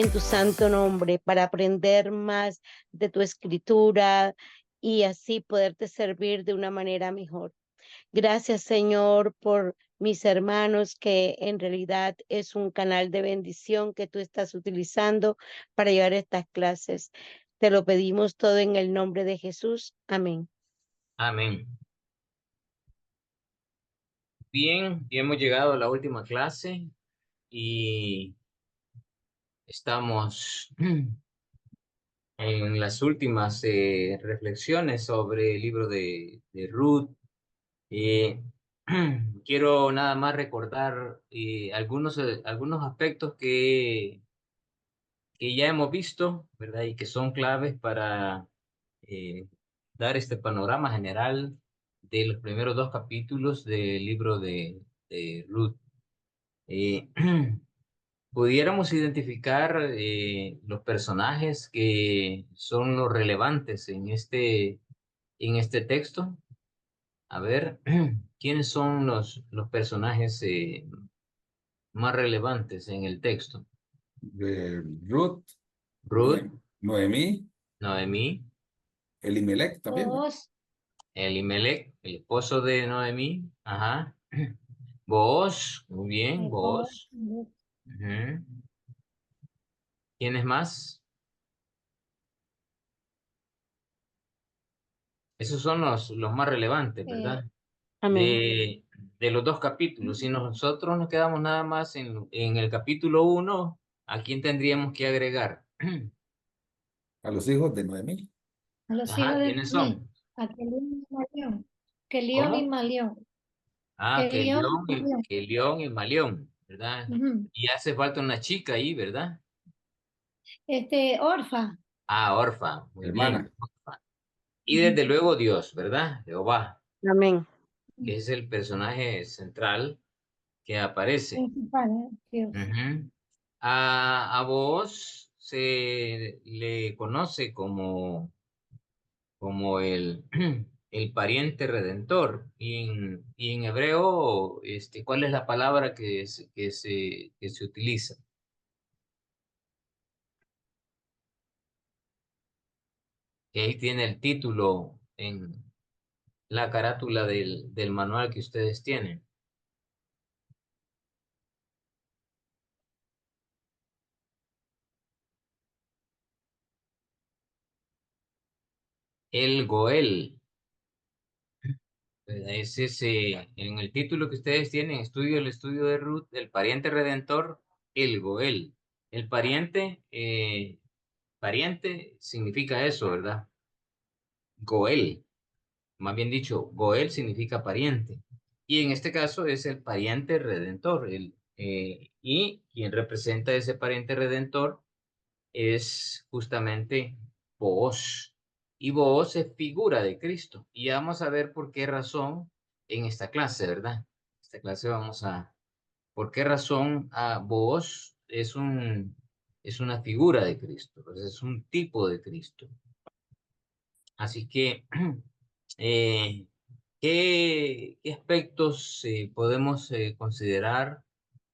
en tu santo nombre para aprender más de tu escritura y así poderte servir de una manera mejor. Gracias, Señor, por mis hermanos, que en realidad es un canal de bendición que tú estás utilizando para llevar estas clases. Te lo pedimos todo en el nombre de Jesús. Amén. Amén. Bien, y hemos llegado a la última clase y estamos en las últimas reflexiones sobre el libro de Ruth. Eh, Quiero nada más recordar algunos aspectos que ya hemos visto, ¿verdad? Y que son claves para eh, dar este panorama general de los primeros dos capítulos del libro de Ruth. Eh, ¿Pudiéramos identificar los personajes que son los relevantes en este texto? A ver, ¿quiénes son los personajes más relevantes en el texto? De Ruth, Ruth, Noemí, Noemí, Elimelech también, ¿no? Vos, Elimelech, el esposo de Noemí, ajá. Boaz, muy bien, vos, Boaz. Ujú. ¿Quiénes más? Esos son los más relevantes, ¿verdad? Amén. De, de los dos capítulos. Si nosotros nos quedamos nada más en el capítulo 1, ¿a quién tendríamos que agregar? A los hijos de Noemí. a los hijos Ajá, de ¿quiénes mí, son? a Kelión y Malión, Kelión y ¿Cómo? Malión, Ah, que Kelión y León Malión. que León y Malión, ¿verdad? Ujú. Y hace falta una chica ahí, ¿verdad? Orfa. Ah, Orfa, muy bien. Hermana. Orfa. Y Ujú. desde luego Dios, ¿verdad? Jehová, Amén. que es el personaje central que aparece. Principal, Dios. Ujú. A vos se le conoce como el pariente redentor. Y en hebreo, ¿cuál es la palabra que se utiliza? Que ahí tiene el título en la carátula del manual que ustedes tienen. El Goel. Es ese, en el título que ustedes tienen, el estudio de Ruth, el pariente redentor, el Goel. El pariente significa eso, ¿verdad? Goel, más bien dicho, Goel significa pariente. Y en este caso es el pariente redentor. Y quien representa ese pariente redentor es justamente Booz. Y Booz es figura de Cristo. Y vamos a ver por qué razón en esta clase, ¿verdad? Esta clase por qué razón Booz es una figura de Cristo, pues es un tipo de Cristo. Así que, eh, ¿qué aspectos podemos considerar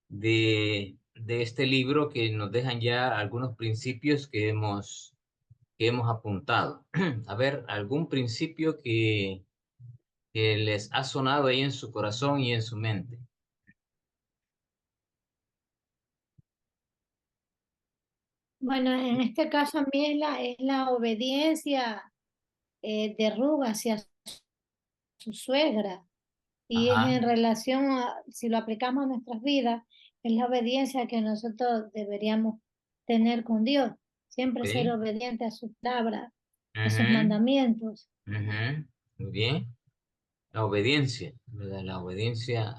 de este libro que nos dejan ya algunos principios que hemos apuntado? A ver, algún principio que les ha sonado ahí en su corazón y en su mente. Bueno, en este caso a mí es la obediencia de Rug hacia su suegra y es Ajá, en relación a, si lo aplicamos a nuestras vidas, es la obediencia que nosotros deberíamos tener con Dios, siempre ser ok. obediente a su palabra, a sus Ujú, mandamientos. ujú, muy bien. La obediencia, ¿verdad? La obediencia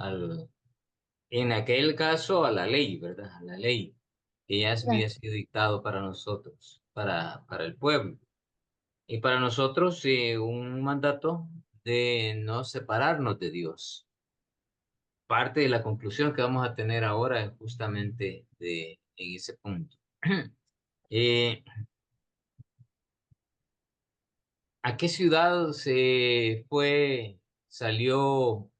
en aquel caso a la ley, ¿verdad? A la ley que ya había Claro. sido dictado para nosotros, para el pueblo. Y para nosotros un mandato de no separarnos de Dios. Parte de la conclusión que vamos a tener ahora es justamente en ese punto. Eh, ¿A qué ciudad salió,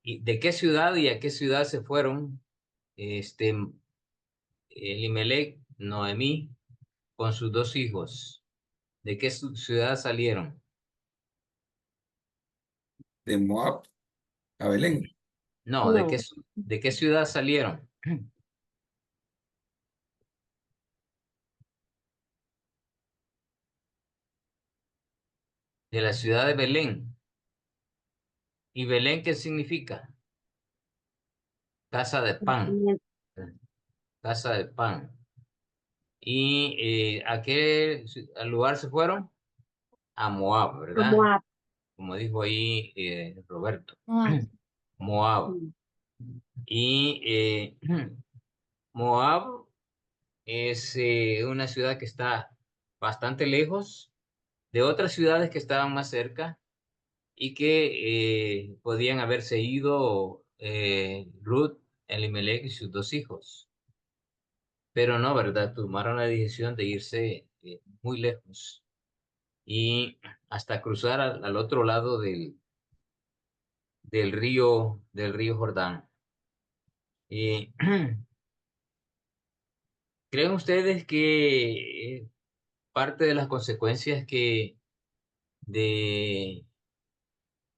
y de qué ciudad y a qué ciudad se fueron este, Elimelec, Noemí, con sus 2 hijos, ¿de qué ciudad salieron? De Moab a Belén. No, No. ¿de qué ciudad salieron? De la ciudad de Belén. ¿Y Belén qué significa? Casa de pan. Casa de pan. ¿Y a qué lugar se fueron? A Moab, ¿verdad? Moab. Como dijo ahí Roberto. Moab. Moab. Y Moab es una ciudad que está bastante lejos de otras ciudades que estaban más cerca y que podían haberse ido Ruth, Elimelech y sus 2 hijos. Pero no, ¿verdad? Tomaron la decisión de irse muy lejos y hasta cruzar al otro lado del río Jordán. Y ¿creen ustedes que parte de las consecuencias de,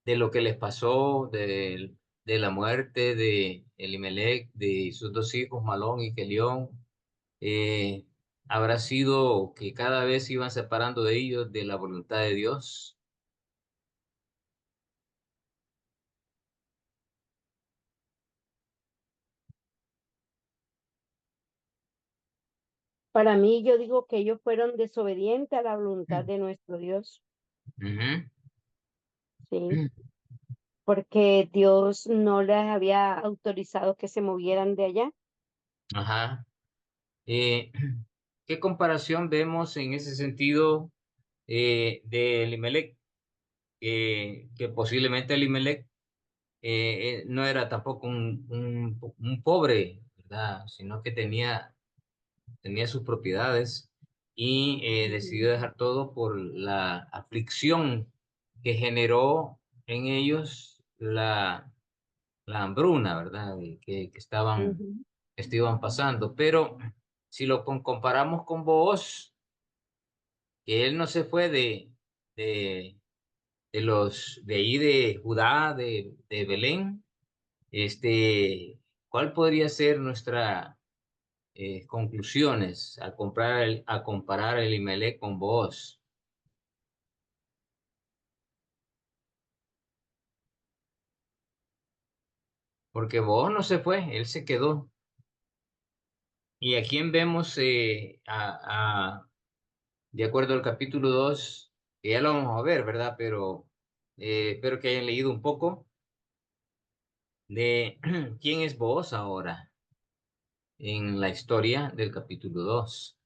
de lo que les pasó, de la muerte de Elimelech, de sus 2 hijos, Malón y Kelión, eh, habrá sido que cada vez se iban separando de ellos de la voluntad de Dios? Para mí, yo digo que ellos fueron desobedientes a la voluntad de nuestro Dios, Ujú. ¿sí? Porque Dios no les había autorizado que se movieran de allá. Ajá. Eh, ¿Qué comparación vemos en ese sentido de Elimelech? Que posiblemente Elimelech no era tampoco un pobre, ¿verdad? Sino que tenía sus propiedades y decidió dejar todo por la aflicción que generó en ellos la hambruna, ¿verdad? Que Ujú. estaban pasando. Pero si lo comparamos con Booz, que él no se fue de, de ahí de Judá, de Belén, ¿cuál podría ser nuestra conclusiones a comparar el Elimelech con Booz? Porque Booz no se fue, él se quedó. ¿Y a quién vemos de acuerdo al capítulo 2 que ya lo vamos a ver, ¿verdad? Pero espero que hayan leído un poco de quién es Booz ahora en la historia del capítulo 2.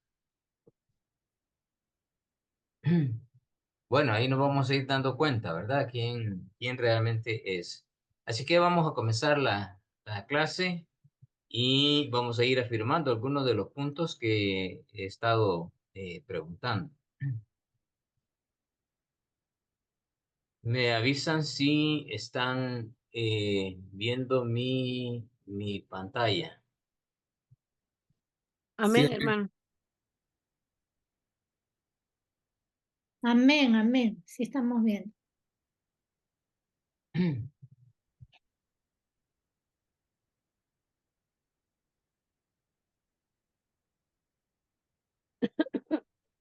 Bueno, ahí nos vamos a ir dando cuenta, ¿verdad? ¿Quién realmente es? Así que vamos a comenzar la clase y vamos a ir afirmando algunos de los puntos que he estado preguntando. Me avisan si están viendo mi pantalla. Sí, Amén, hermano. Amén, amén. Sí estamos bien.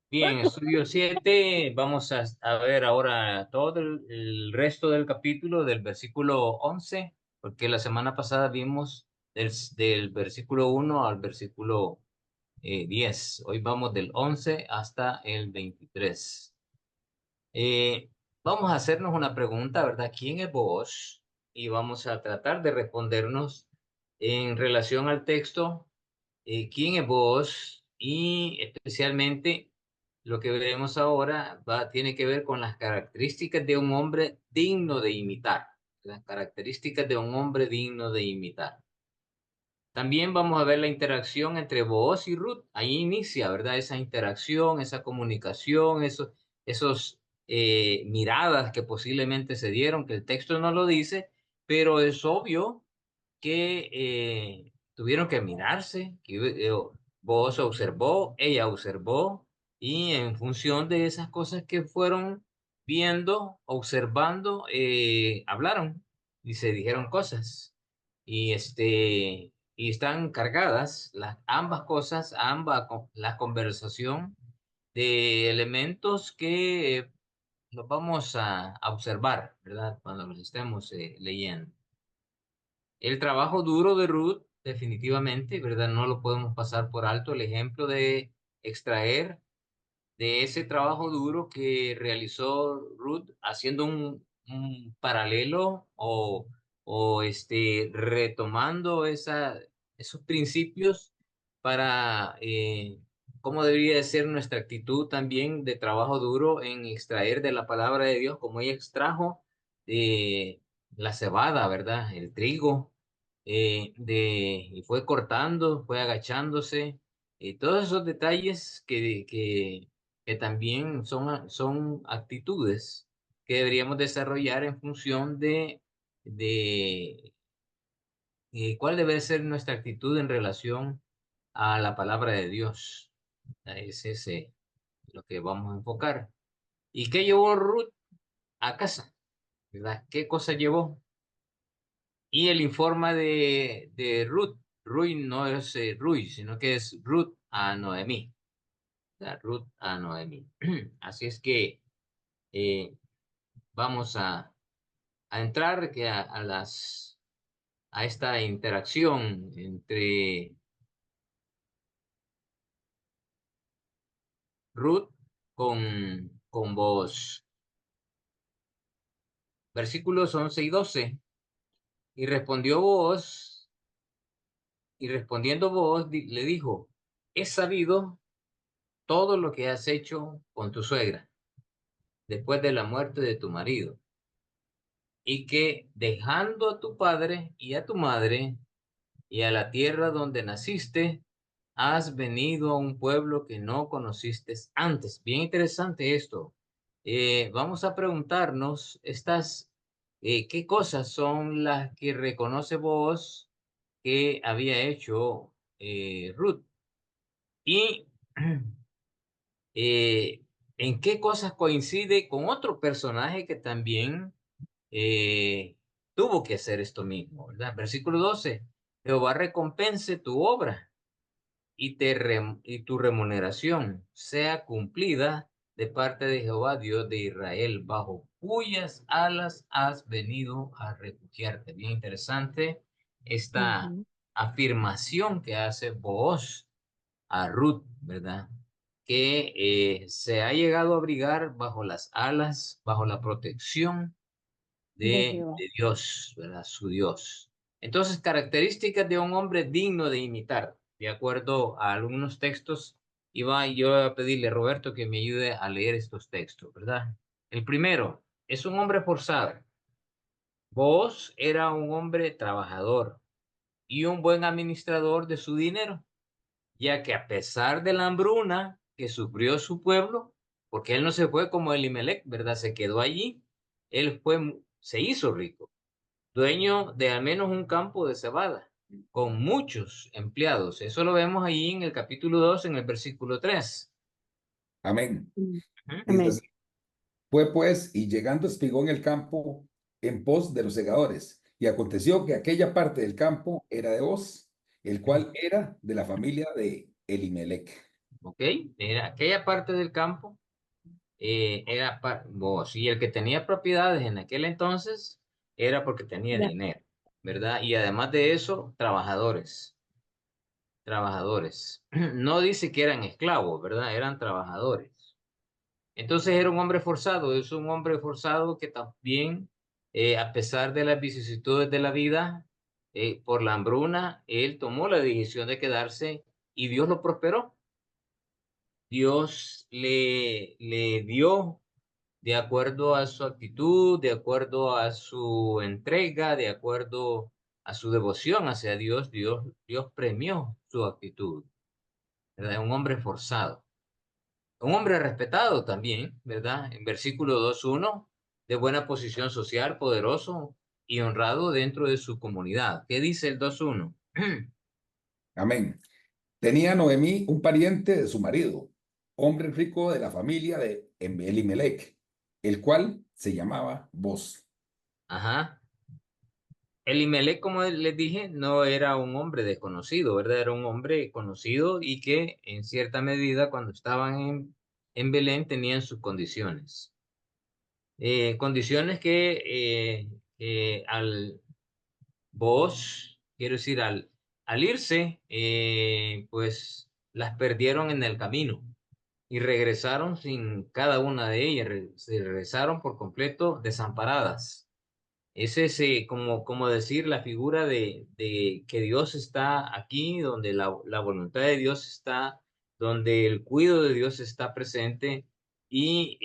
Bien, estudio 7, vamos a ver ahora todo el resto del capítulo del versículo 11, porque la semana pasada vimos del versículo 1 al versículo 10. Hoy vamos del 11 hasta el 23. Eh, Vamos a hacernos una pregunta, ¿verdad? ¿Quién es vos? Y vamos a tratar de respondernos en relación al texto, ¿quién es vos? Y especialmente lo que veremos ahora tiene que ver con las características de un hombre digno de imitar. Las características de un hombre digno de imitar. También vamos a ver la interacción entre Booz y Ruth. Ahí inicia, ¿verdad? Esa interacción, esa comunicación, esos miradas que posiblemente se dieron, que el texto no lo dice, pero es obvio que tuvieron que mirarse, que Boaz observó, ella observó, y en función de esas cosas que fueron viendo, observando, hablaron y se dijeron cosas. Y están cargadas ambas cosas, la conversación de elementos que los vamos a observar, ¿verdad? Cuando los estemos leyendo. El trabajo duro de Ruth, definitivamente, ¿verdad? No lo podemos pasar por alto. El ejemplo de extraer de ese trabajo duro que realizó Ruth haciendo un paralelo o retomando esos principios para cómo debería de ser nuestra actitud también de trabajo duro en extraer de la palabra de Dios, como ella extrajo la cebada, ¿verdad? El trigo, y fue cortando, fue agachándose, y todos esos detalles que también son actitudes que deberíamos desarrollar en función de cuál debe ser nuestra actitud en relación a la palabra de Dios. Es ese lo que vamos a enfocar. ¿Y qué llevó Ruth a casa? ¿Verdad? ¿Qué cosa llevó? Y el informe de Ruth, Ruth no es Ruth, sino que es Ruth a Noemí. Ruth a Noemí. Así es que eh, vamos a entrar a esta interacción entre Ruth con vos. Versículos 11 y 12. Y respondió vos, y respondiendo vos, le dijo, he sabido todo lo que has hecho con tu suegra después de la muerte de tu marido, y que dejando a tu padre y a tu madre y a la tierra donde naciste, has venido a un pueblo que no conociste antes. Bien interesante esto. Vamos a preguntarnos ¿qué cosas son las que reconoce vos que había hecho Ruth? Y eh, ¿en qué cosas coincide con otro personaje que también tuvo que hacer esto mismo, ¿verdad? Versículo 12, Jehová recompense tu obra y tu remuneración sea cumplida de parte de Jehová, Dios de Israel, bajo cuyas alas has venido a refugiarte. Bien interesante esta Ujú. afirmación que hace Booz a Ruth, ¿verdad? Que se ha llegado a abrigar bajo las alas, bajo la protección De Jehová. de Dios, ¿verdad? Su Dios. Entonces, características de un hombre digno de imitar, de acuerdo a algunos textos, iba yo a pedirle a Roberto que me ayude a leer estos textos, ¿verdad? El primero, es un hombre forzado. Vos era un hombre trabajador y un buen administrador de su dinero, ya que a pesar de la hambruna que sufrió su pueblo, porque él no se fue como Elimelech, ¿verdad? Se quedó allí, se hizo rico, dueño de al menos un campo de cebada, con muchos empleados. Eso lo vemos ahí en el capítulo 2, en el versículo 3. Amén. Mm. Dice Amén. así, fue pues, y llegando espigó en el campo en pos de los segadores. Y aconteció que aquella parte del campo era de Oz, el cual era de la familia de Elimelech. ¿Ok? Era aquella parte del campo, vos, y el que tenía propiedades en aquel entonces era porque tenía Ya. dinero, ¿verdad? Y además de eso, trabajadores. No dice que eran esclavos, ¿verdad? Eran trabajadores. Entonces era un hombre forzado, es un hombre forzado que también, a pesar de las vicisitudes de la vida, por la hambruna, él tomó la decisión de quedarse y Dios lo prosperó. Dios le dio de acuerdo a su actitud, de acuerdo a su entrega, de acuerdo a su devoción hacia Dios, Dios premió su actitud, ¿verdad? Un hombre forzado. Un hombre respetado también, ¿verdad? En versículo 2:1, de buena posición social, poderoso y honrado dentro de su comunidad. ¿Qué dice el 2:1? Amén. Tenía Noemí un pariente de su marido, hombre rico de la familia de Elimelech, el cual se llamaba Boz. Ajá. Elimelech, como les dije, no era un hombre desconocido, ¿verdad? Era un hombre conocido y que en cierta medida cuando estaban en Belén tenían sus condiciones. Condiciones que al vos, quiero decir, al irse, pues las perdieron en el camino y regresaron sin cada una de ellas, se regresaron por completo desamparadas. Ese es como decir la figura de que Dios está aquí, donde la voluntad de Dios está, donde el cuidado de Dios está presente y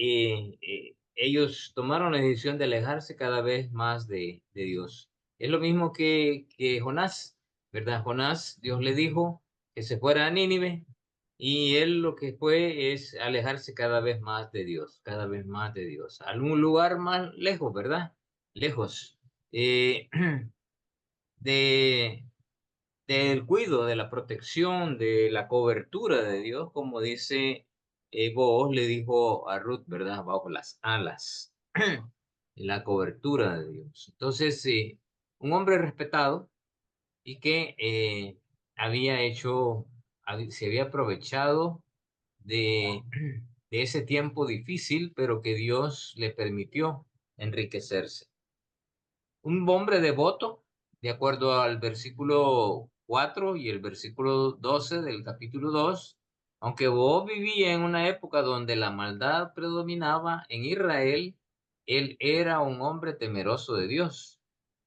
ellos tomaron la decisión de alejarse cada vez más de Dios. Es lo mismo que Jonás, ¿verdad? Jonás, Dios le dijo que se fuera a Nínive y él lo que fue es alejarse cada vez más de Dios, cada vez más de Dios, a algún lugar más lejos, ¿verdad? Lejos eh, de, del cuidado, de la protección, de la cobertura de Dios, como dice Booz le dijo a Ruth, ¿verdad? Bajo las alas, la cobertura de Dios. Entonces, un hombre respetado y que había hecho, se había aprovechado de, de ese tiempo difícil, pero que Dios le permitió enriquecerse. Un hombre devoto, de acuerdo al versículo 4 y el versículo 12 del capítulo 2, aunque vos vivía en una época donde la maldad predominaba en Israel, él era un hombre temeroso de Dios,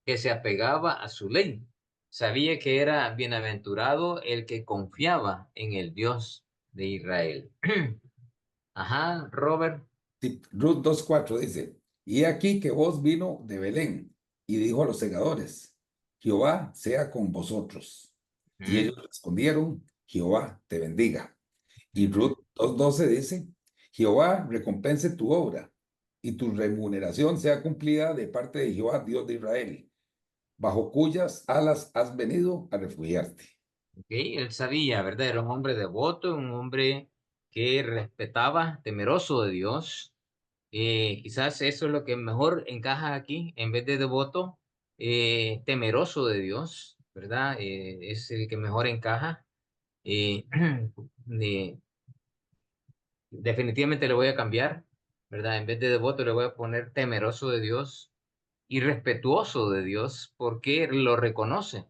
que se apegaba a su ley. Sabía que era bienaventurado el que confiaba en el Dios de Israel. Ajá, Robert. Sí, Ruth 2:4 dice, y he aquí que vos vino de Belén y dijo a los segadores, Jehová sea con vosotros. Y Ujú, ellos respondieron, Jehová te bendiga. Y ujú. Ruth 2:12 dice, Jehová recompense tu obra y tu remuneración sea cumplida de parte de Jehová, Dios de Israel, bajo cuyas alas has venido a refugiarte. Ok, él sabía, ¿verdad? Era un hombre devoto, un hombre que respetaba, temeroso de Dios. Quizás eso es lo que mejor encaja aquí, en vez de devoto, temeroso de Dios, ¿verdad? Es el que mejor encaja. Eh, de- definitivamente le voy a cambiar, ¿verdad? En vez de devoto le voy a poner temeroso de Dios y respetuoso de Dios porque lo reconoce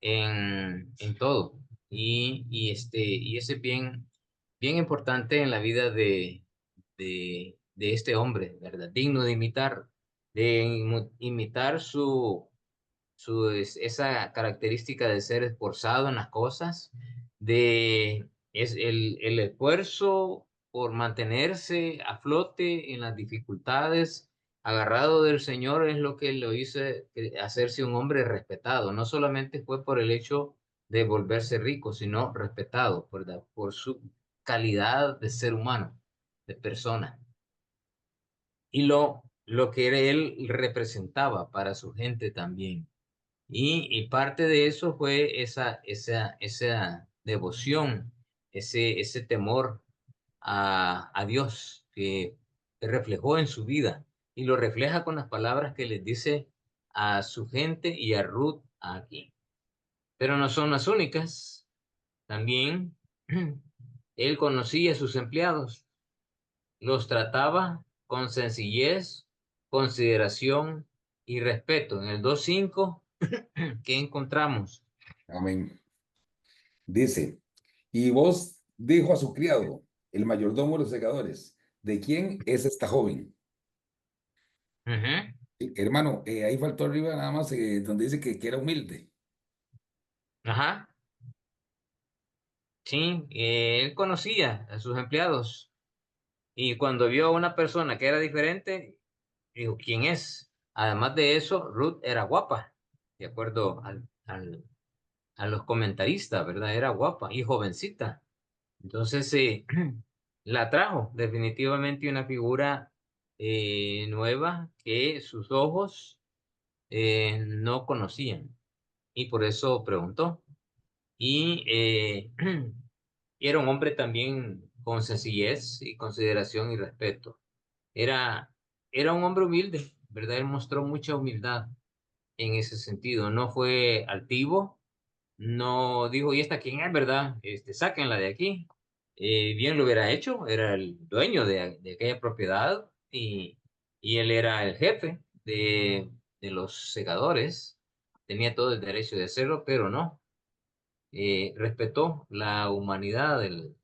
en todo. Y ese es bien importante en la vida de este hombre, ¿verdad? Digno de imitar, de imitar esa característica de ser esforzado en las cosas, es el esfuerzo por mantenerse a flote en las dificultades, agarrado del Señor, es lo que lo hizo hacerse un hombre respetado. No solamente fue por el hecho de volverse rico, sino respetado, ¿verdad? Por su calidad de ser humano, de persona. Y lo que él representaba para su gente también. Y parte de eso fue esa devoción, ese temor a Dios que reflejó en su vida y lo refleja con las palabras que les dice a su gente y a Ruth aquí. Pero no son las únicas. También él conocía a sus empleados, los trataba con sencillez, consideración y respeto. En el 2:5 ¿qué encontramos? Amén. Dice, y vos dijo a su criado, el mayordomo de los segadores, ¿de quién es esta joven? Ujú. Hermano, ahí faltó arriba nada más donde dice que era humilde. Ajá, sí, él conocía a sus empleados y cuando vio a una persona que era diferente, dijo, ¿quién es? Además de eso, Ruth era guapa, de acuerdo a los comentaristas, ¿verdad? Era guapa y jovencita. Entonces, la trajo definitivamente una figura nueva que sus ojos no conocían y por eso preguntó. y era un hombre también con sencillez y consideración y respeto. Era, era un hombre humilde, ¿verdad? Él mostró mucha humildad en ese sentido. No fue altivo, no dijo, ¿y esta quién es, verdad? Sáquenla de aquí. Bien lo hubiera hecho, era el dueño de aquella propiedad y él era el jefe de los segadores. Tenía todo el derecho de hacerlo, pero no. Respetó la humanidad, el,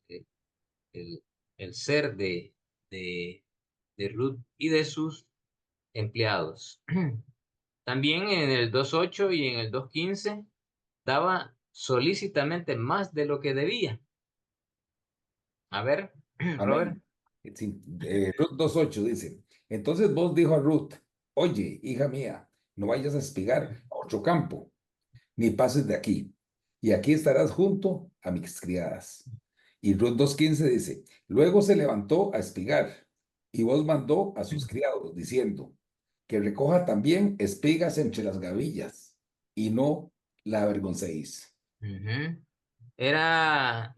el ser de Ruth y de sus empleados. También en el 2.8 y en el 2.15 daba solícitamente más de lo que debía. A ver, Robert. Amén. Sí, Ruth 2:8 dice, entonces vos dijo a Ruth, oye, hija mía, no vayas a espigar a otro campo, ni pases de aquí, y aquí estarás junto a mis criadas. Y Ruth 2:15 dice, luego se levantó a espigar, y vos mandó a sus criados, diciendo, que recoja también espigas entre las gavillas, y no la avergoncéis. Ujú. Era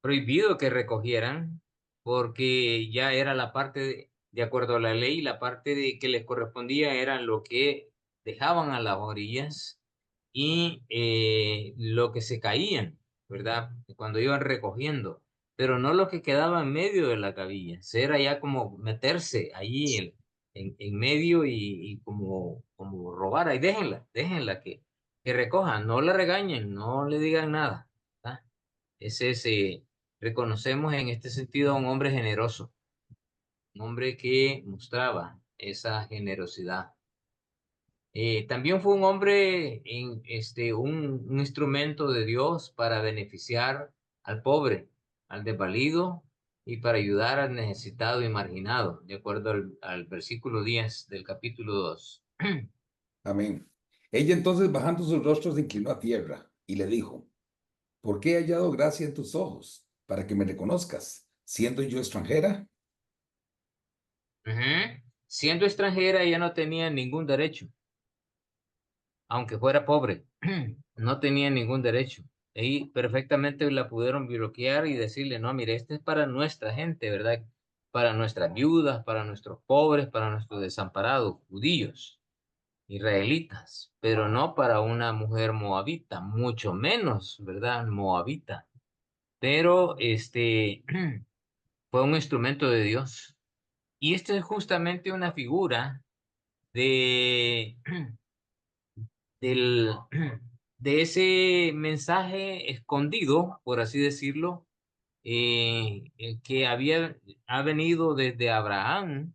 prohibido que recogieran porque ya era la parte, de acuerdo a la ley, la parte de que les correspondía era lo que dejaban a las orillas y lo que se caían, ¿verdad? Cuando iban recogiendo, pero no lo que quedaba en medio de la cabilla. Era ya como meterse allí en medio y como robar. Ahí déjenla que recojan, no la regañen, no le digan nada. ¿Verdad? Reconocemos en este sentido a un hombre generoso, un hombre que mostraba esa generosidad. También fue un hombre, un instrumento de Dios para beneficiar al pobre, al desvalido y para ayudar al necesitado y marginado, de acuerdo al versículo 10 del capítulo 2. Amén. Ella entonces bajando sus rostros se inclinó a tierra y le dijo, ¿por qué he hallado gracia en tus ojos para que me reconozcas, siendo yo extranjera? Ujú. Siendo extranjera, ella no tenía ningún derecho, aunque fuera pobre, no tenía ningún derecho. Y perfectamente la pudieron bloquear y decirle, no, mire, este es para nuestra gente, ¿verdad? Para nuestras viudas, para nuestros pobres, para nuestros desamparados, judíos, israelitas, pero no para una mujer moabita, mucho menos, ¿verdad? Moabita. Pero fue un instrumento de Dios. Y esto es justamente una figura de del, de ese mensaje escondido, por así decirlo, que ha venido desde Abraham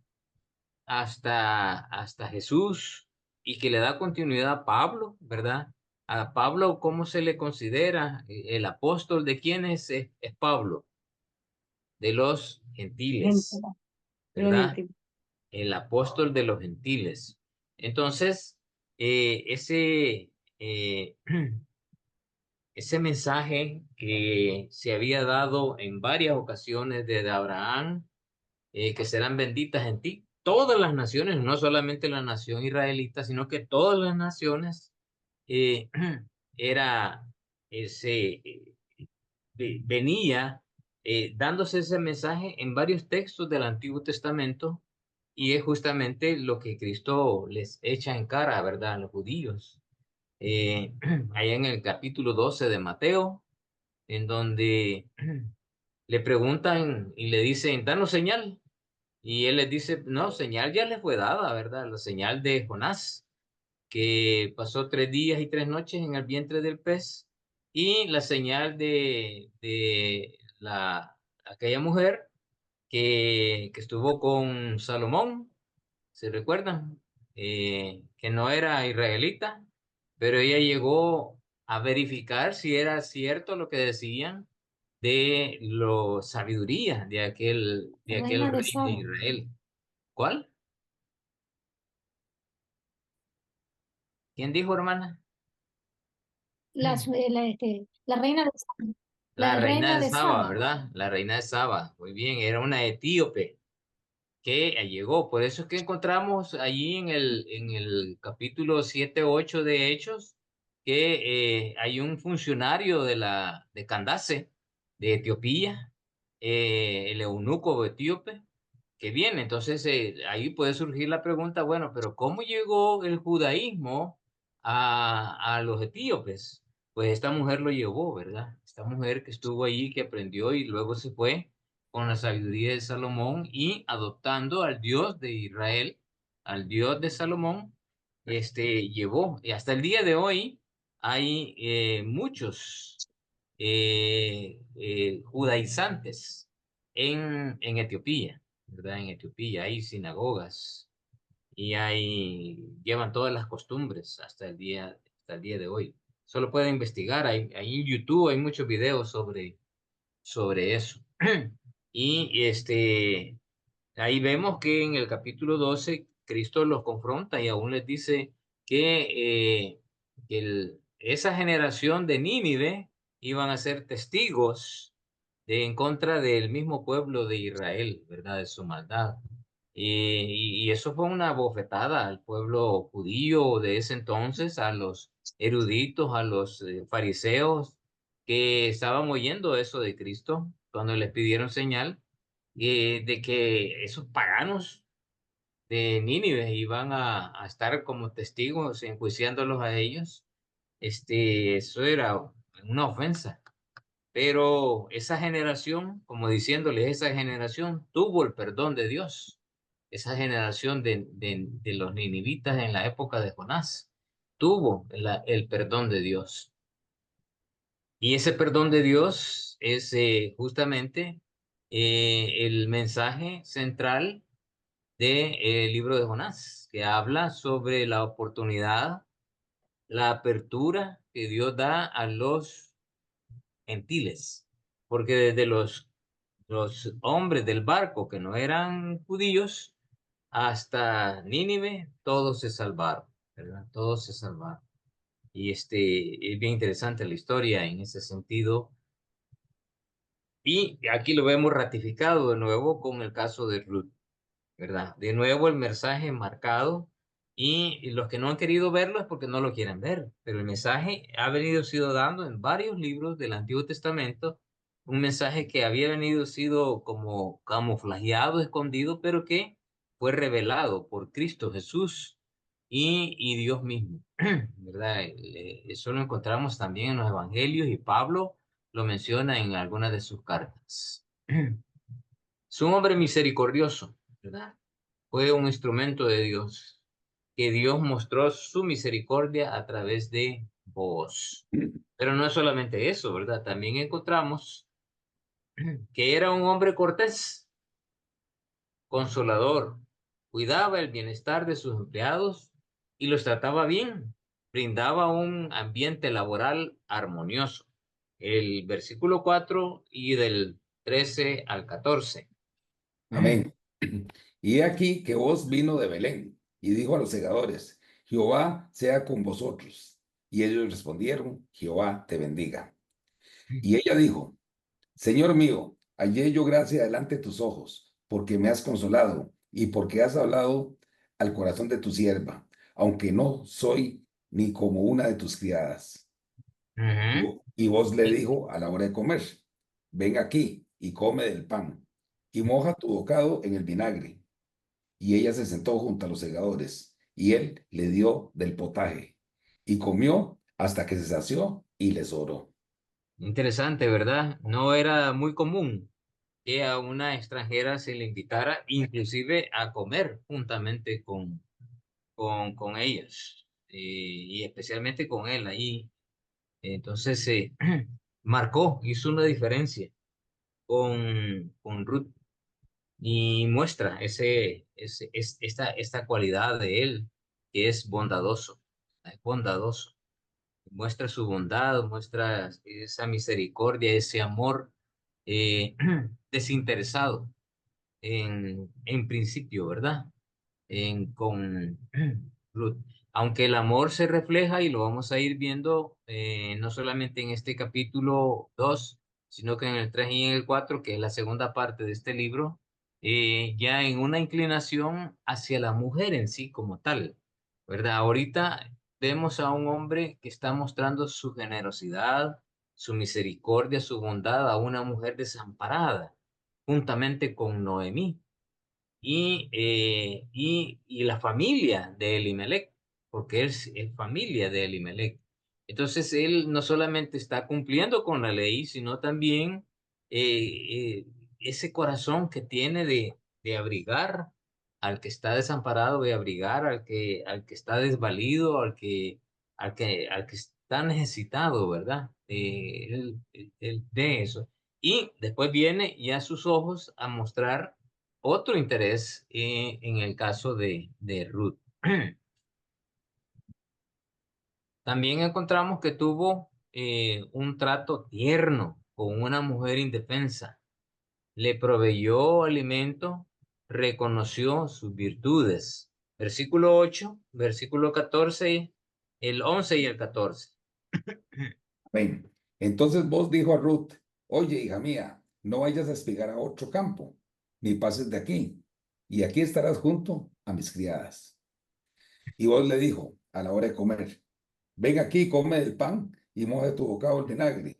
hasta Jesús y que le da continuidad a Pablo, ¿verdad? A Pablo, ¿cómo se le considera? El apóstol de quién es Pablo, de los gentiles, Gentil, ¿verdad? gentil. El apóstol de los gentiles. Entonces, eh, ese mensaje que se había dado en varias ocasiones desde Abraham, que serán benditas en ti todas las naciones, no solamente la nación israelita, sino que todas las naciones, eh, era venía dándose ese mensaje en varios textos del Antiguo Testamento y es justamente lo que Cristo les echa en cara, ¿verdad? A los judíos. Allá en el capítulo 12 de Mateo, en donde le preguntan y le dicen, danos señal. Y él les dice, no, señal ya les fue dada, ¿verdad? La señal de Jonás, que pasó 3 días y 3 noches en el vientre del pez, y la señal de aquella mujer que estuvo con Salomón, ¿se recuerdan? Que no era israelita, pero ella llegó a verificar si era cierto lo que decían de la sabiduría de aquel Reina de rey de Saba. Israel. ¿Cuál? ¿Quién dijo, hermana? La reina de Saba. La La reina reina de de Saba, Saba. ¿verdad? La reina de Saba. Muy bien, era una etíope que llegó. Por eso es que encontramos allí en el capítulo 7 8 de Hechos, que hay un funcionario de Candace, de Etiopía, el eunuco etíope, que viene. Entonces, ahí puede surgir la pregunta, bueno, pero ¿cómo llegó el judaísmo a los etíopes? Pues esta mujer lo llevó, ¿verdad? Esta mujer que estuvo allí, que aprendió y luego se fue con la sabiduría de Salomón y adoptando al Dios de Israel, al Dios de Salomón, llevó. Y hasta el día de hoy hay muchos judaizantes en Etiopía, ¿verdad? En Etiopía hay sinagogas y llevan todas las costumbres hasta el día de hoy. Solo pueden investigar, ahí en YouTube hay muchos videos sobre eso. Y ahí vemos que en el capítulo 12 Cristo los confronta y aún les dice que esa generación de Nínive iban a ser testigos en contra del mismo pueblo de Israel, ¿verdad? De su maldad. Y eso fue una bofetada al pueblo judío de ese entonces, a los eruditos, a los fariseos que estaban oyendo eso de Cristo cuando les pidieron señal de que esos paganos de Nínive iban a estar como testigos enjuiciándolos a ellos. Eso era una ofensa. Pero esa generación, como diciéndoles, esa generación tuvo el perdón de Dios. Esa generación de los ninivitas en la época de Jonás tuvo el perdón de Dios. Y ese perdón de Dios es justamente el mensaje central del libro de Jonás, que habla sobre la oportunidad, la apertura que Dios da a los gentiles, porque desde los hombres del barco que no eran judíos hasta Nínive, todos se salvaron, ¿verdad? Todos se salvaron. Y es bien interesante la historia en ese sentido. Y aquí lo vemos ratificado de nuevo con el caso de Ruth, ¿verdad? De nuevo el mensaje marcado y los que no han querido verlo es porque no lo quieren ver, pero el mensaje ha venido sido dando en varios libros del Antiguo Testamento, un mensaje que había venido sido como camuflajeado, escondido, pero que fue revelado por Cristo Jesús y Dios mismo, ¿verdad? Eso lo encontramos también en los evangelios y Pablo lo menciona en algunas de sus cartas. Es un hombre misericordioso, ¿verdad? Fue un instrumento de Dios, que Dios mostró su misericordia a través de vos. Pero no es solamente eso, ¿verdad? También encontramos que era un hombre cortés, consolador, cuidaba el bienestar de sus empleados y los trataba bien, brindaba un ambiente laboral armonioso. El versículo 4 y del 13 al 14. Amén. Y he aquí que voz vino de Belén y dijo a los segadores, Jehová sea con vosotros. Y ellos respondieron, Jehová te bendiga. Y ella dijo, Señor mío, hallé yo gracia delante de tus ojos, porque me has consolado y porque has hablado al corazón de tu sierva, aunque no soy ni como una de tus criadas. Ujú. Y vos le dijo a la hora de comer, ven aquí y come del pan, y moja tu bocado en el vinagre. Y ella se sentó junto a los segadores, y él le dio del potaje, y comió hasta que se sació y les oró. Interesante, ¿verdad? No era muy común que a una extranjera se le invitara inclusive a comer juntamente con ellos y especialmente con él ahí. Entonces, hizo una diferencia con Ruth y muestra esta cualidad de él que es bondadoso, es bondadoso. Muestra su bondad, muestra esa misericordia, ese amor desinteresado en principio, ¿verdad? Con Ruth. Aunque el amor se refleja y lo vamos a ir viendo no solamente en este capítulo 2 sino que en el 3 y en el 4 que es la segunda parte de este libro, ya en una inclinación hacia la mujer en sí como tal, ¿verdad? Ahorita vemos a un hombre que está mostrando su generosidad, su misericordia, su bondad a una mujer desamparada, juntamente con Noemí y la familia de Elimelech, porque es familia de Elimelech. Entonces, él no solamente está cumpliendo con la ley, sino también ese corazón que tiene de abrigar al que está desamparado, de abrigar al que está desvalido, al que está necesitado, ¿verdad? Él de eso. Y después viene ya a sus ojos a mostrar otro interés en el caso de Ruth. También encontramos que tuvo un trato tierno con una mujer indefensa. Le proveyó alimento, reconoció sus virtudes. Versículo 8, versículo 14, el 11 y el 14. Amén. Entonces vos dijo a Ruth, oye, hija mía, no vayas a espigar a otro campo, ni pases de aquí, y aquí estarás junto a mis criadas. Y vos le dijo, a la hora de comer, ven aquí, come el pan y moje tu bocado en vinagre.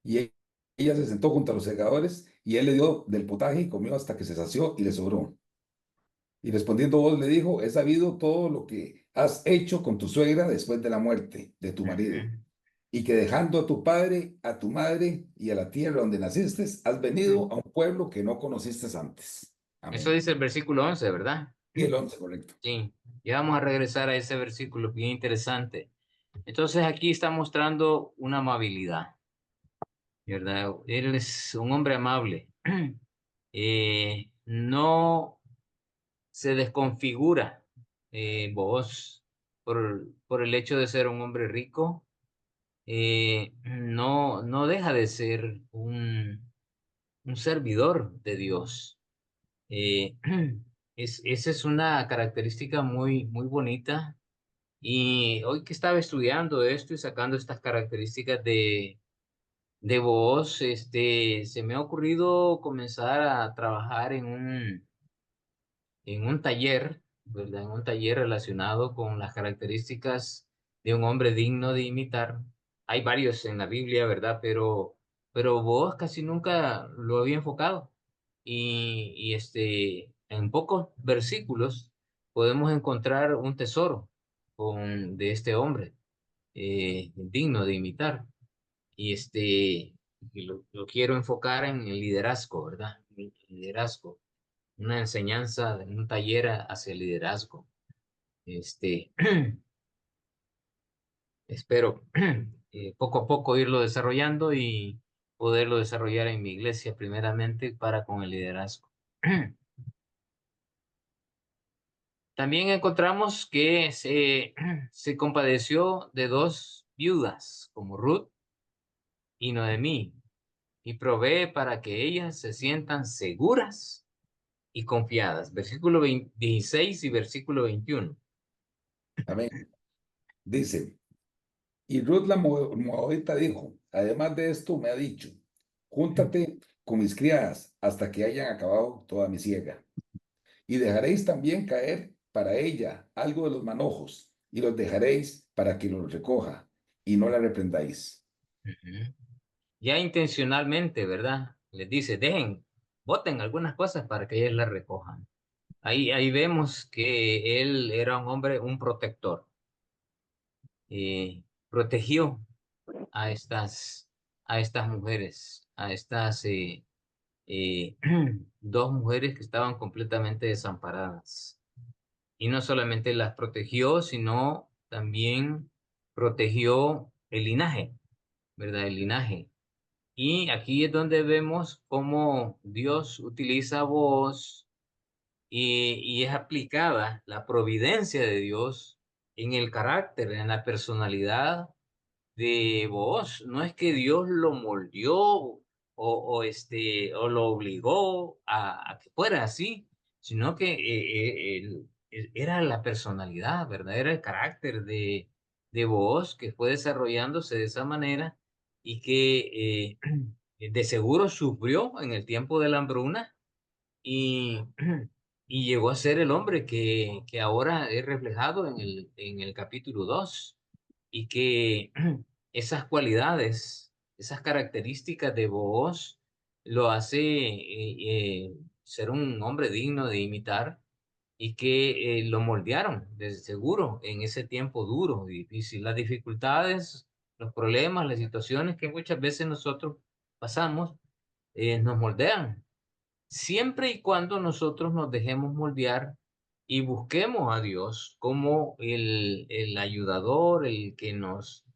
Y ella se sentó junto a los segadores, y él le dio del potaje y comió hasta que se sació y le sobró. Y respondiendo vos le dijo, he sabido todo lo que has hecho con tu suegra después de la muerte de tu marido, y que dejando a tu padre, a tu madre y a la tierra donde naciste, has venido a un pueblo que no conociste antes. Eso Amén. dice el versículo 11, ¿verdad? Y el 11, correcto. Sí, ya vamos a regresar a ese versículo bien interesante. Entonces aquí está mostrando una amabilidad, ¿verdad? Él es un hombre amable. No se desconfigura vos por el hecho de ser un hombre rico. No deja de ser un servidor de Dios. Eh, esa es una característica muy bonita. Y hoy que estaba estudiando esto y sacando estas características de voz, se me ha ocurrido comenzar a trabajar en un taller, ¿verdad? En un taller relacionado con las características de un hombre digno de imitar. Hay varios en la Biblia, ¿verdad? Pero vos casi nunca lo había enfocado. En pocos versículos podemos encontrar un tesoro de este hombre digno de imitar. Y lo quiero enfocar en el liderazgo, ¿verdad? El liderazgo, una enseñanza, un taller hacia el liderazgo. Este, Espero poco a poco irlo desarrollando y poderlo desarrollar en mi iglesia primeramente para con el liderazgo. También encontramos que se compadeció de dos viudas como Ruth y Noemí y provee para que ellas se sientan seguras y confiadas. Versículo 16 y versículo 21. Amén. Dice, y Ruth la Moabita dijo, además de esto me ha dicho, júntate con mis criadas hasta que hayan acabado toda mi siega. Y dejaréis también caer para ella algo de los manojos, y los dejaréis para que los recoja, y no la reprendáis. Ujú. Ya intencionalmente, ¿verdad? Les dice, boten algunas cosas para que ellas las recojan. Ahí vemos que él era un hombre, un protector. Protegió a a estas mujeres, a estas eh, dos mujeres que estaban completamente desamparadas. Y no solamente las protegió, sino también protegió el linaje, ¿verdad? El linaje. Y aquí es donde vemos cómo Dios utiliza voz y es aplicada la providencia de Dios en el carácter, en la personalidad de vos. No es que Dios lo moldeó o lo obligó a que fuera así, sino que era la personalidad, ¿verdad? Era el carácter de vos que fue desarrollándose de esa manera y que de seguro sufrió en el tiempo de la hambruna y y llegó a ser el hombre que ahora es reflejado en el capítulo 2 y que esas cualidades, esas características de Booz lo hace ser un hombre digno de imitar y que lo moldearon, desde seguro, en ese tiempo duro y difícil. Las dificultades, los problemas, las situaciones que muchas veces nosotros pasamos, nos moldean siempre y cuando nosotros nos dejemos moldear y busquemos a Dios como el ayudador, el que nos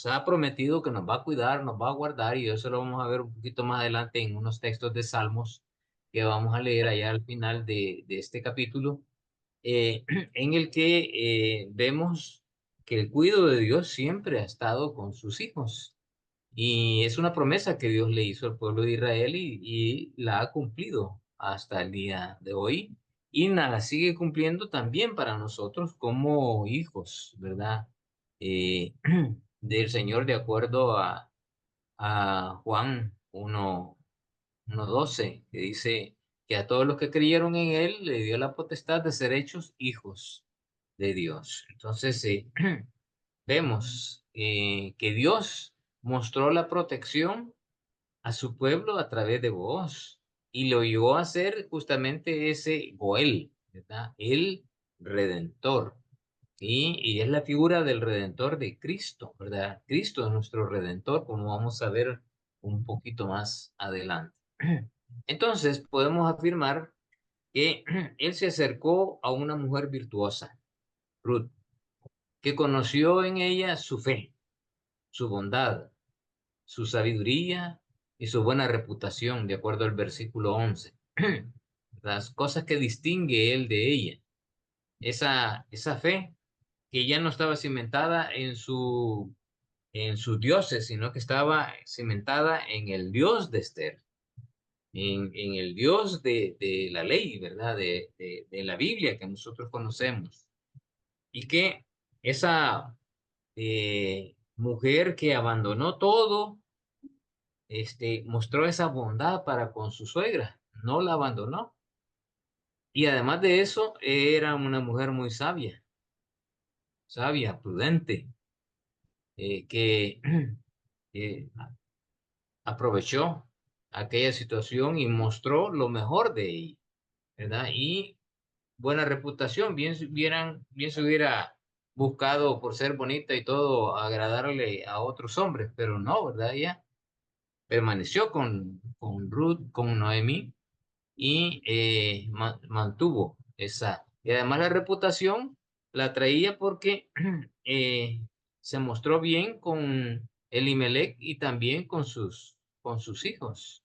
ha prometido que nos va a cuidar, nos va a guardar, y eso lo vamos a ver un poquito más adelante en unos textos de Salmos que vamos a leer allá al final de este capítulo, en el que vemos que el cuidado de Dios siempre ha estado con sus hijos. Y es una promesa que Dios le hizo al pueblo de Israel y la ha cumplido hasta el día de hoy. Y la sigue cumpliendo también para nosotros como hijos, ¿verdad? Eh, del Señor, de acuerdo a Juan 1:12, que dice que a todos los que creyeron en Él le dio la potestad de ser hechos hijos de Dios. Entonces, vemos que Dios mostró la protección a su pueblo a través de Booz y lo llevó a ser justamente ese Goel, ¿verdad? El Redentor. Y es la figura del Redentor de Cristo, ¿verdad? Cristo es nuestro Redentor, como vamos a ver un poquito más adelante. Entonces, podemos afirmar que él se acercó a una mujer virtuosa, Ruth, que conoció en ella su fe, su bondad, su sabiduría y su buena reputación, de acuerdo al versículo 11. Las cosas que distingue él de ella. Esa fe que ya no estaba cimentada en sus dioses, sino que estaba cimentada en el Dios de Esther, en el Dios de la ley, ¿verdad? De la Biblia que nosotros conocemos. Y que esa mujer que abandonó todo, mostró esa bondad para con su suegra, no la abandonó. Y además de eso, era una mujer muy sabia, sabia, prudente, que eh, aprovechó aquella situación y mostró lo mejor de ella, ¿verdad? Y buena reputación, bien se hubiera buscado por ser bonita y todo agradarle a otros hombres, pero no, ¿verdad? Ella permaneció con Ruth, con Noemí, y mantuvo esa. Y además la reputación la traía porque se mostró bien con Elimelech y también con sus hijos.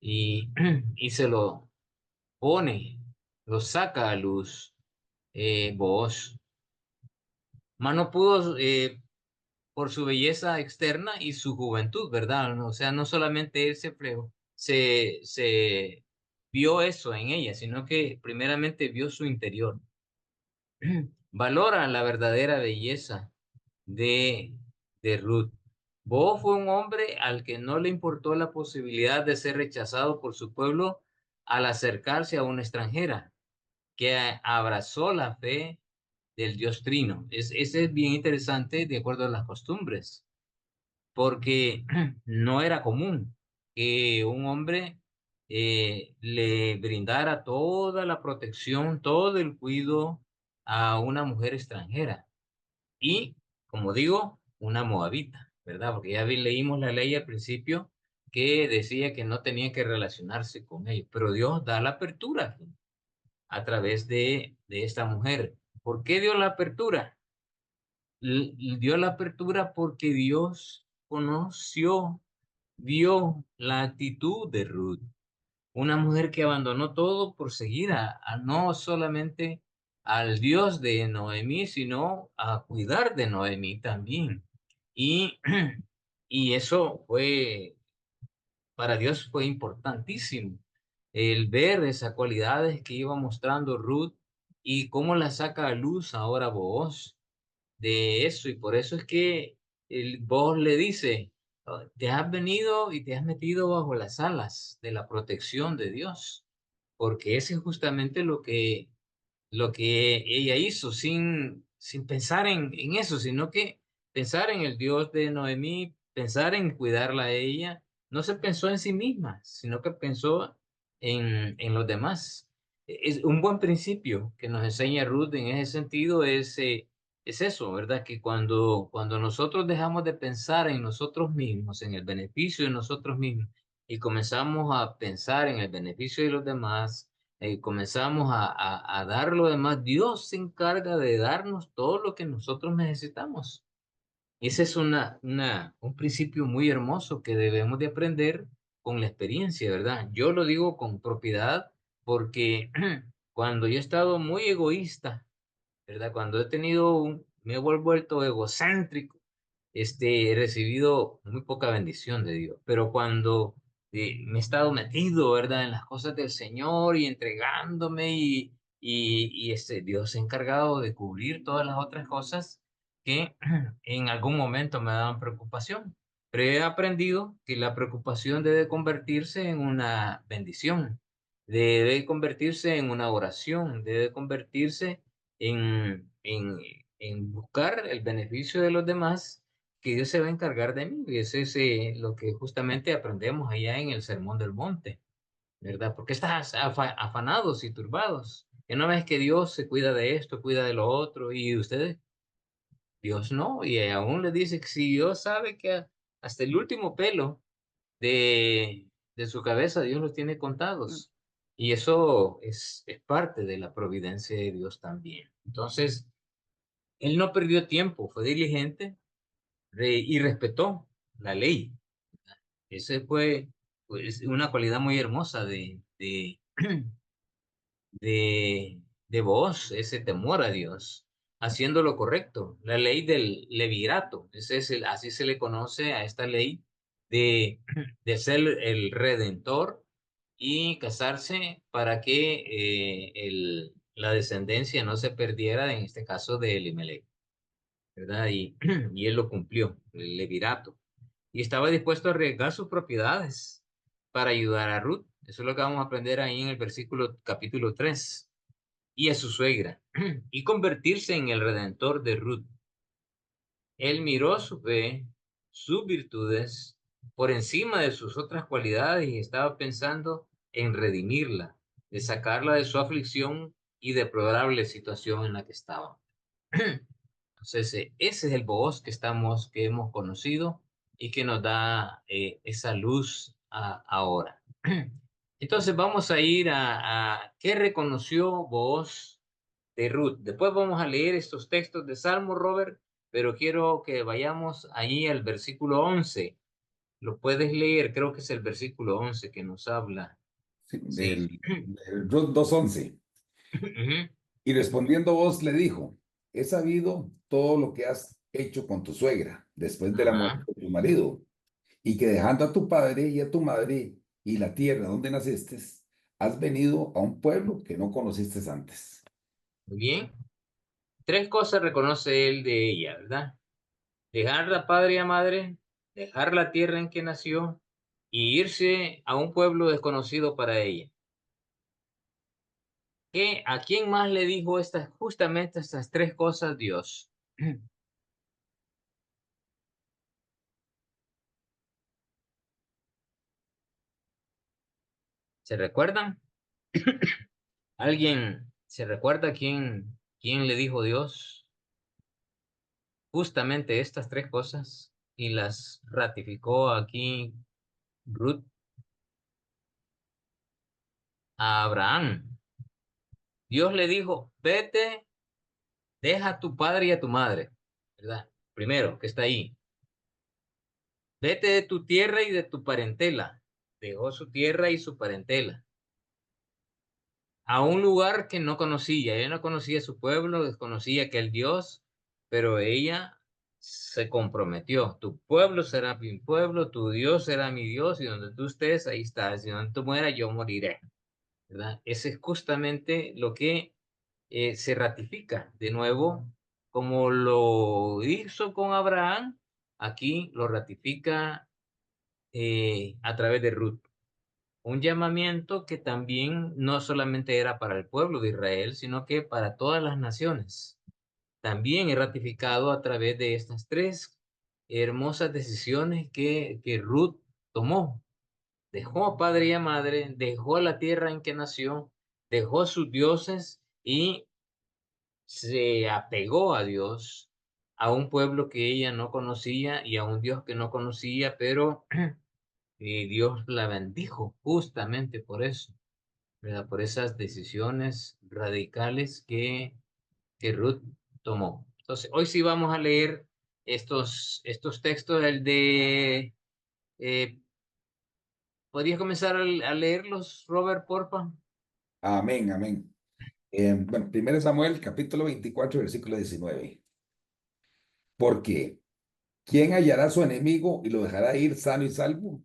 Y, y se lo pone, lo saca a luz Booz. Mas no pudo por su belleza externa y su juventud, ¿verdad? O sea, no solamente él se vio eso en ella, sino que primeramente vio su interior. Valora la verdadera belleza de, de Ruth. Boaz fue un hombre al que no le importó la posibilidad de ser rechazado por su pueblo al acercarse a una extranjera, que abrazó la fe del Dios Trino. Ese es bien interesante de acuerdo a las costumbres, porque no era común que un hombre le brindara toda la protección, todo el cuidado a una mujer extranjera. Y, como digo, una moabita, ¿verdad? Porque ya leímos la ley al principio que decía que no tenía que relacionarse con ellos, pero Dios da la apertura a través de esta mujer. ¿Por qué dio la apertura? Dio la apertura porque Dios conoció, vio la actitud de Ruth, una mujer que abandonó todo por seguir a no solamente al Dios de Noemí, sino a cuidar de Noemí también. Y, y eso fue, para Dios fue importantísimo, el ver esas cualidades que iba mostrando Ruth y cómo la saca a luz ahora Booz de eso. Y por eso es que vos le dice, te has venido y te has metido bajo las alas de la protección de Dios. porque ese es justamente lo que ella hizo sin pensar en eso, sino que pensar en el Dios de Noemí, pensar en cuidarla a ella. No se pensó en sí misma, sino que pensó en los demás. Es un buen principio que nos enseña Ruth en ese sentido es eso, ¿verdad? Que cuando nosotros dejamos de pensar en nosotros mismos, en el beneficio de nosotros mismos, y comenzamos a pensar en el beneficio de los demás, comenzamos a dar lo demás, Dios se encarga de darnos todo lo que nosotros necesitamos. Ese es un principio muy hermoso que debemos de aprender con la experiencia, ¿verdad? Yo lo digo con propiedad porque cuando yo he estado muy egoísta, ¿verdad? Cuando me he vuelto egocéntrico, he recibido muy poca bendición de Dios. Pero cuando me he estado metido, ¿verdad? En las cosas del Señor y entregándome Dios se ha encargado de cubrir todas las otras cosas que en algún momento me daban preocupación. Pero he aprendido que la preocupación debe convertirse en una bendición, debe convertirse en una oración, debe convertirse en buscar el beneficio de los demás, que Dios se va a encargar de mí. Y eso es lo que justamente aprendemos allá en el Sermón del Monte, ¿verdad? Porque estás afanados y turbados. Que no ves que Dios se cuida de esto, cuida de lo otro, y ustedes, Dios no. Y aún le dice que si Dios sabe que hasta el último pelo de su cabeza Dios los tiene contados. Y eso es parte de la providencia de Dios también. Entonces, él no perdió tiempo, fue diligente y respetó la ley. Ese fue pues, una cualidad muy hermosa de vos, ese temor a Dios, haciendo lo correcto. La ley del levirato, así se le conoce a esta ley de, de ser el redentor y casarse para que la descendencia no se perdiera, en este caso de Elimelech, ¿verdad? Y él lo cumplió, el levirato. Y estaba dispuesto a arriesgar sus propiedades para ayudar a Ruth. Eso es lo que vamos a aprender ahí en el capítulo 3. Y a su suegra, y convertirse en el redentor de Ruth. Él miró su fe, sus virtudes, por encima de sus otras cualidades y estaba pensando en redimirla, de sacarla de su aflicción y deplorable situación en la que estaba. Entonces, ese es el Booz que hemos conocido y que nos da esa luz ahora. Entonces, vamos a ir a qué reconoció Booz de Ruth. Después vamos a leer estos textos de Salmo, Robert, pero quiero que vayamos ahí al versículo 11. Lo puedes leer, creo que es el versículo 11 que nos habla. Sí, Sí. del Ruth 2:11. Y respondiendo vos le dijo, he sabido todo lo que has hecho con tu suegra después de la muerte Ajá. de tu marido, y que dejando a tu padre y a tu madre y la tierra donde naciste, has venido a un pueblo que no conociste antes. Muy bien. Tres cosas reconoce él de ella, ¿verdad? Dejar a padre y a madre, dejar la tierra en que nació y irse a un pueblo desconocido para ella. ¿A quién más le dijo justamente estas tres cosas Dios? ¿Se recuerdan? ¿Alguien se recuerda quién le dijo Dios justamente estas tres cosas y las ratificó aquí Ruth? A Abraham. Dios le dijo, vete, deja a tu padre y a tu madre, ¿verdad? Primero, que está ahí. Vete de tu tierra y de tu parentela. Dejó su tierra y su parentela a un lugar que no conocía. Ella no conocía su pueblo, desconocía aquel Dios, pero ella se comprometió. Tu pueblo será mi pueblo, tu Dios será mi Dios, y donde tú estés, ahí estás. Y donde tú mueras, yo moriré, ¿verdad? Ese es justamente lo que se ratifica de nuevo, como lo hizo con Abraham, aquí lo ratifica a través de Ruth. un llamamiento que también no solamente era para el pueblo de Israel, sino que para todas las naciones. También es ratificado a través de estas tres hermosas decisiones que Ruth tomó. Dejó a padre y a madre, dejó la tierra en que nació, dejó sus dioses y se apegó a Dios, a un pueblo que ella no conocía y a un Dios que no conocía, pero Dios la bendijo justamente por eso, ¿verdad? Por esas decisiones radicales que Ruth tomó. Entonces, hoy sí vamos a leer estos textos, el de... ¿podrías comenzar a leerlos, Robert, porfa? Amén, amén. Bueno, 1 Samuel, capítulo 24, versículo 19. Porque, ¿quién hallará a su enemigo y lo dejará ir sano y salvo?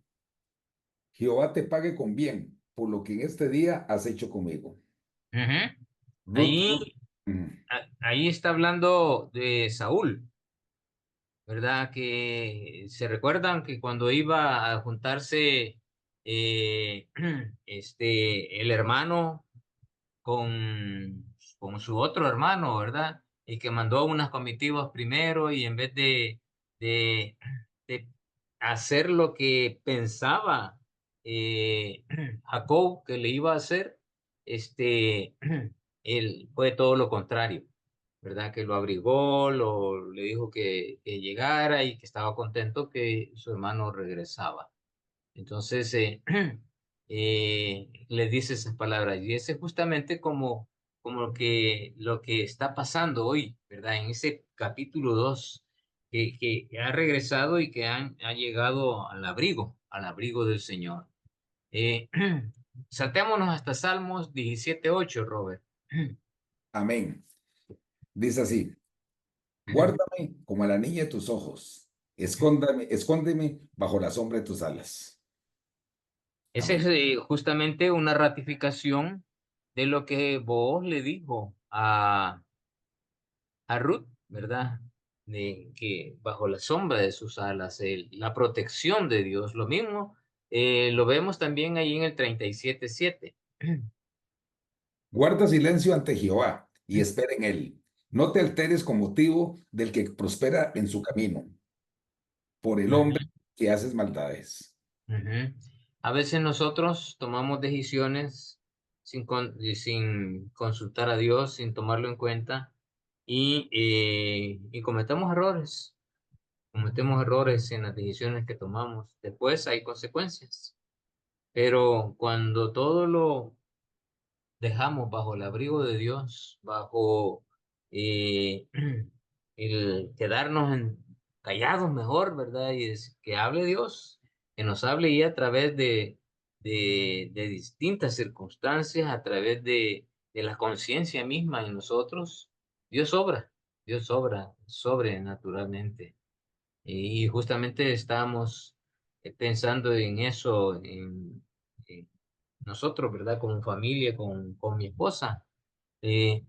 Jehová te pague con bien por lo que en este día has hecho conmigo. Ujú. Ruth, Ahí, mm, ahí está hablando de Saúl, ¿verdad? Que se recuerdan que cuando iba a juntarse eh, el hermano con su otro hermano, ¿verdad? Y que mandó unas comitivas primero y en vez de, de hacer lo que pensaba Jacob que le iba a hacer, este, él fue todo lo contrario, ¿verdad? Que lo abrigó, le dijo que llegara y que estaba contento que su hermano regresaba. Entonces, le dice esas palabras. Y ese es justamente como lo que está pasando hoy, ¿verdad? En ese capítulo 2 que ha regresado y que ha llegado al abrigo del Señor. Eh, saltémonos hasta Salmos 17:8, Robert. amén. Dice así, guárdame como a la niña de tus ojos, escóndeme bajo la sombra de tus alas. Esa es Amén. justamente una ratificación de lo que vos le dijo a Ruth, ¿verdad? De que bajo la sombra de sus alas, la protección de Dios, lo mismo, lo vemos también ahí en el 37:7. Guarda silencio ante Jehová y espera en él. No te alteres con motivo del que prospera en su camino, por el Ujú, hombre que haces maldades. ujú. A veces nosotros tomamos decisiones sin consultar a Dios, sin tomarlo en cuenta y cometemos errores. Cometemos errores en las decisiones que tomamos. Después hay consecuencias. Pero cuando todo lo dejamos bajo el abrigo de Dios, bajo eh, el quedarnos callados mejor, ¿verdad? Y es, que hable Dios, que nos hable y a través de distintas circunstancias, a través de la conciencia misma en nosotros, Dios obra sobrenaturalmente. Y justamente estamos pensando en eso, en nosotros, ¿verdad? Como familia, con mi esposa. Eh,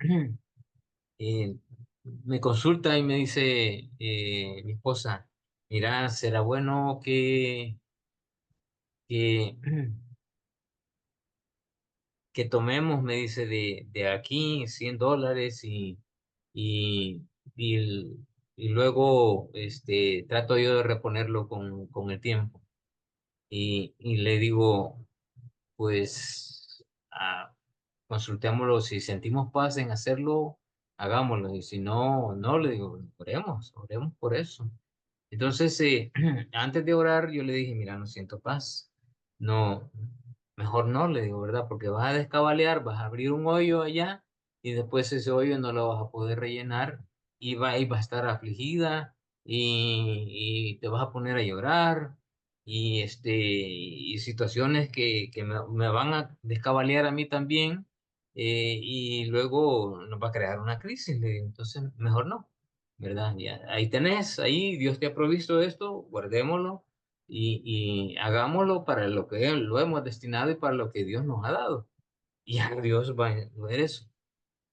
eh, Me consulta y me dice mi esposa, mira, será bueno que, que tomemos, me dice, de aquí $100 y, y, y luego trato yo de reponerlo con el tiempo. Y le digo, pues consultémoslo, si sentimos paz en hacerlo, hagámoslo, y si no, no, le digo, oremos por eso. Entonces, antes de orar, yo le dije, mira, no siento paz, no, mejor no, le digo, ¿verdad? Porque vas a descabalear, vas a abrir un hoyo allá y después ese hoyo no lo vas a poder rellenar y va a estar afligida y te vas a poner a llorar y situaciones que me van a descabalear a mí también y luego nos va a crear una crisis. Le digo, entonces, mejor no, ¿verdad? Ya, ahí tenés, ahí Dios te ha provisto esto, guardémoslo y hagámoslo para lo que lo hemos destinado y para lo que Dios nos ha dado. Y ya Dios va a ver eso.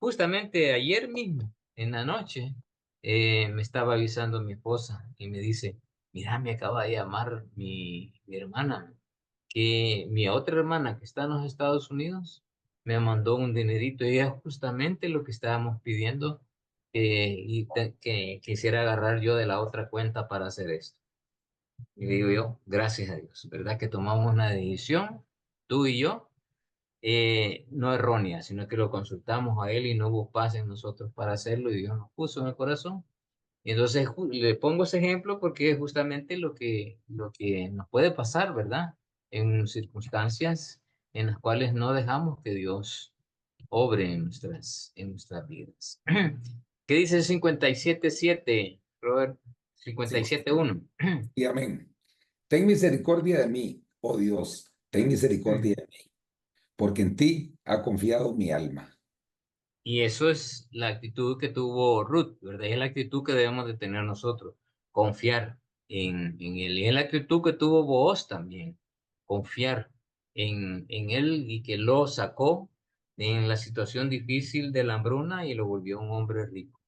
Justamente ayer mismo, en la noche, me estaba avisando mi esposa y me dice, mira, me acaba de llamar mi hermana que mi otra hermana que está en los Estados Unidos me mandó un dinerito y es justamente lo que estábamos pidiendo que quisiera agarrar yo de la otra cuenta para hacer esto. Y digo yo, gracias a Dios, ¿verdad? Que tomamos una decisión, tú y yo, no errónea, sino que lo consultamos a él y no hubo paz en nosotros para hacerlo y Dios nos puso en el corazón. Y entonces le pongo ese ejemplo porque es justamente lo que nos puede pasar, ¿verdad? En circunstancias en las cuales no dejamos que Dios obre en nuestras vidas. ¿Qué dice el 57.7, Robert? 57.1. Y amén. Ten misericordia de mí, oh Dios, ten misericordia de mí, porque en ti ha confiado mi alma. Y eso es la actitud que tuvo Ruth, ¿verdad? Es la actitud que debemos de tener nosotros, confiar en él. Y es la actitud que tuvo Booz también, confiar en él y que lo sacó en la situación difícil de la hambruna y lo volvió un hombre rico.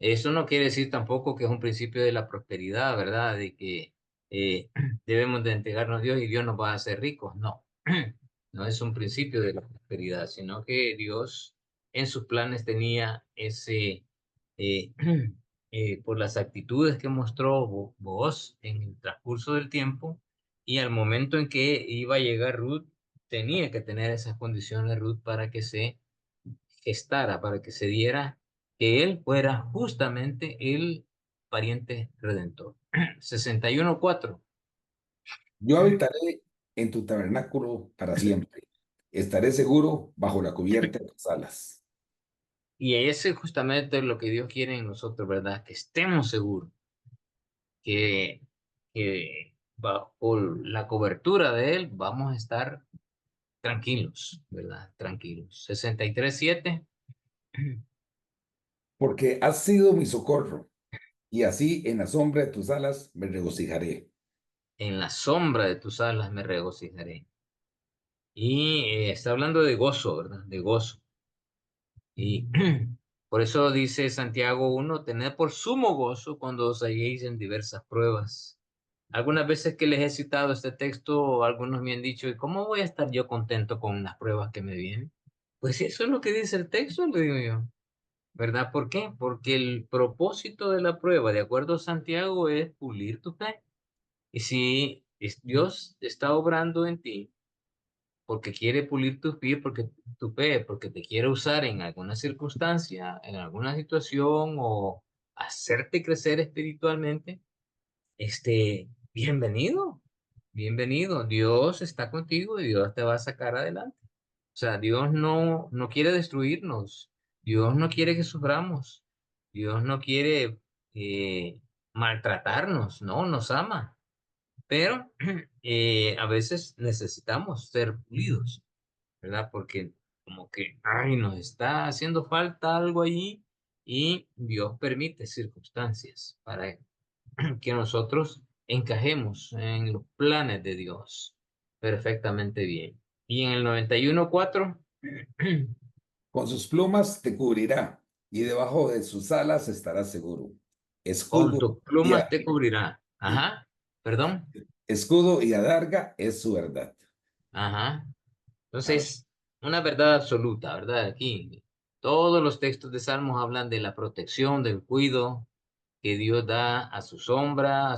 Eso no quiere decir tampoco que es un principio de la prosperidad, ¿verdad? De que eh, debemos de entregarnos a Dios y Dios nos va a hacer ricos. No, no es un principio de la prosperidad, sino que Dios en sus planes tenía ese, eh, por las actitudes que mostró Booz en el transcurso del tiempo y al momento en que iba a llegar Ruth, tenía que tener esas condiciones Ruth para que se gestara, para que se diera que él fuera justamente el pariente redentor. 61.4. Yo habitaré en tu tabernáculo para siempre. Estaré seguro bajo la cubierta de tus alas. Y ese es justamente lo que Dios quiere en nosotros, ¿verdad? Que estemos seguros que, que bajo la cobertura de Él vamos a estar tranquilos, ¿verdad? Tranquilos. 63.7. Porque has sido mi socorro, y así en la sombra de tus alas me regocijaré. En la sombra de tus alas me regocijaré. Y está hablando de gozo, ¿verdad? De gozo. Y por eso dice Santiago 1, tened por sumo gozo cuando os halléis en diversas pruebas. Algunas veces que les he citado este texto, algunos me han dicho, ¿y cómo voy a estar yo contento con las pruebas que me vienen? Pues eso es lo que dice el texto, le digo yo. ¿Verdad? ¿Por qué? Porque el propósito de la prueba, de acuerdo a Santiago, es pulir tu fe. Y si Dios está obrando en ti, porque quiere pulir tu fe, porque te quiere usar en alguna circunstancia, en alguna situación o hacerte crecer espiritualmente, bienvenido, bienvenido. Dios está contigo y Dios te va a sacar adelante. O sea, Dios no quiere destruirnos, Dios no quiere que suframos, Dios no quiere maltratarnos, no, nos ama. Pero a veces necesitamos ser pulidos, ¿verdad? Porque como que, ay, nos está haciendo falta algo allí y Dios permite circunstancias para que nosotros encajemos en los planes de Dios perfectamente bien. Y en el 91.4, Con sus plumas te cubrirá, y debajo de sus alas estarás seguro. con Escudo tus y, plumas te cubrirá. Ajá, perdón. escudo y adarga es su verdad. Ajá. Amén. Entonces, una verdad absoluta, ¿verdad? Aquí, todos los textos de Salmos hablan de la protección, del cuidado que Dios da a su sombra,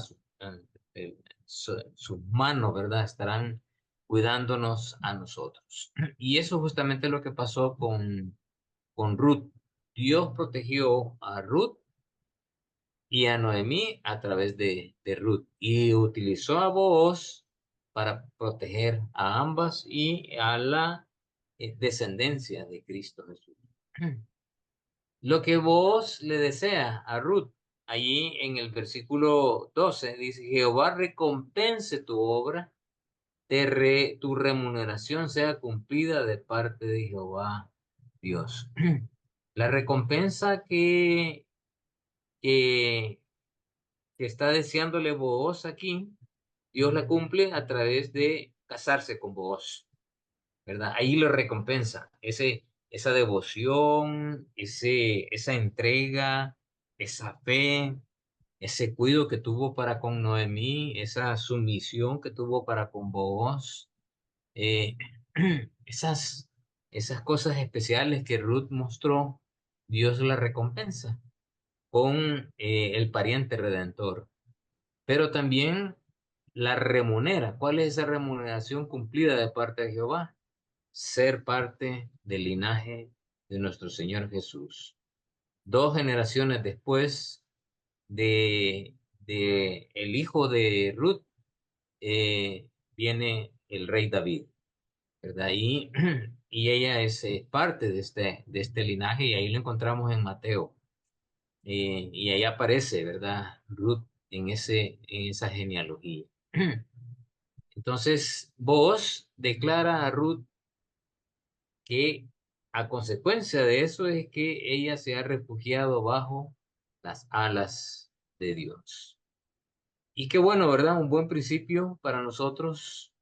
sus manos, ¿verdad? Estarán cuidándonos a nosotros. Y eso es justamente lo que pasó con Ruth. Dios protegió a Ruth y a Noemí a través de Ruth y utilizó a Booz para proteger a ambas y a la descendencia de Cristo Jesús. Lo que Booz le desea a Ruth, allí en el versículo 12, dice, Jehová recompense tu obra, tu remuneración sea cumplida de parte de Jehová Dios. La recompensa que que está deseándole Booz aquí, Dios la cumple a través de casarse con Booz, ¿verdad? Ahí lo recompensa, esa devoción, esa entrega, esa fe, ese cuidado que tuvo para con Noemí, esa sumisión que tuvo para con Booz, eh, esas cosas especiales que Ruth mostró, Dios la recompensa con el pariente redentor, pero también la remunera. ¿Cuál es esa remuneración cumplida de parte de Jehová? Ser parte del linaje de nuestro Señor Jesús. 2 generaciones después de el hijo de Ruth, viene el rey David, ¿verdad? Y ella es parte de este linaje, y ahí lo encontramos en Mateo. Y ahí aparece, ¿verdad? Ruth en esa genealogía. Entonces, Booz declara a Ruth que a consecuencia de eso es que ella se ha refugiado bajo las alas de Dios. Y qué bueno, ¿verdad? Un buen principio para nosotros,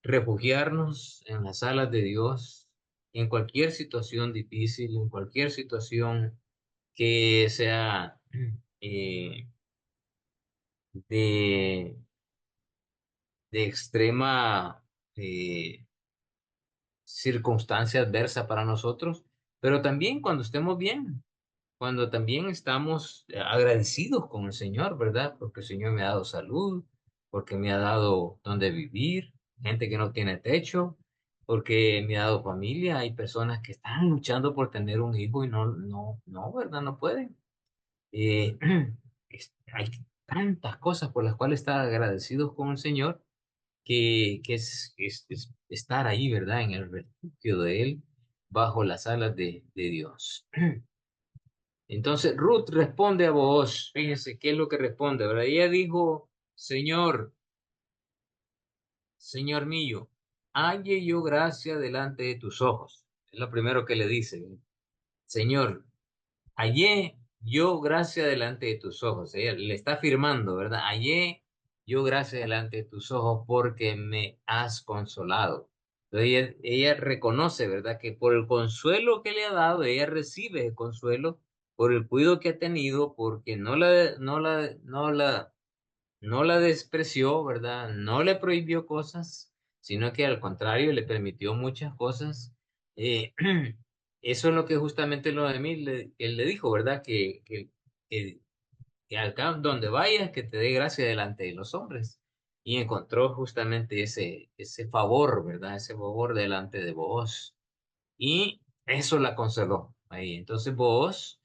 refugiarnos en las alas de Dios en cualquier situación difícil, en cualquier situación que sea eh, de, de extrema circunstancia adversa para nosotros, pero también cuando estemos bien, cuando también estamos agradecidos con el Señor, ¿verdad? Porque el Señor me ha dado salud, porque me ha dado donde vivir, gente que no tiene techo, porque me ha dado familia. Hay personas que están luchando por tener un hijo y no, ¿verdad? No pueden. Eh, hay tantas cosas por las cuales estar agradecidos con el Señor, que es estar ahí, ¿verdad? En el refugio de Él, bajo las alas de Dios. Entonces Ruth responde a Booz. Fíjense qué es lo que responde, ¿verdad? Ella dijo: Señor mío, halle yo gracia delante de tus ojos. Es lo primero que le dice. Señor, hallé yo gracia delante de tus ojos. Ella le está afirmando, ¿verdad? Hallé yo gracia delante de tus ojos porque me has consolado. Entonces ella reconoce, ¿verdad? Que por el consuelo que le ha dado, ella recibe el consuelo por el cuidado que ha tenido, porque no la despreció, ¿verdad? No le prohibió cosas, sino que al contrario le permitió muchas cosas. Eh, Eso es lo que justamente lo de mí él le dijo, ¿verdad? Que, que donde vayas, que te dé gracia delante de los hombres. Y encontró justamente ese favor, ¿verdad? Ese favor delante de vos. Y eso la consoló ahí. Entonces vos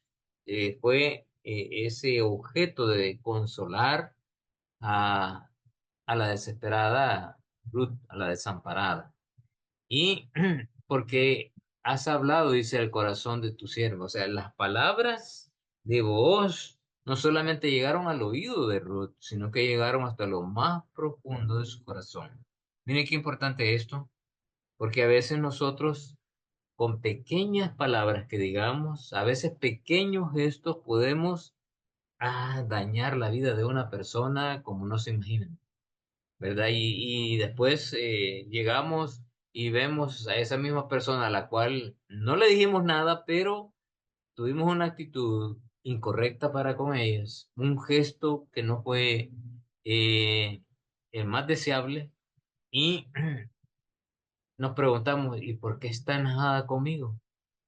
fue ese objeto de consolar a, a la desesperada Ruth, a la desamparada. Y porque has hablado, dice, el corazón de tu siervo. O sea, las palabras de Booz no solamente llegaron al oído de Ruth, sino que llegaron hasta lo más profundo de su corazón. Miren qué importante esto, porque a veces nosotros, con pequeñas palabras que digamos, a veces pequeños gestos, podemos dañar la vida de una persona como no se imaginan, ¿verdad? Y después llegamos y vemos a esa misma persona a la cual no le dijimos nada, pero tuvimos una actitud incorrecta para con ellas, un gesto que no fue el más deseable, y nos preguntamos: ¿y por qué está enojada conmigo?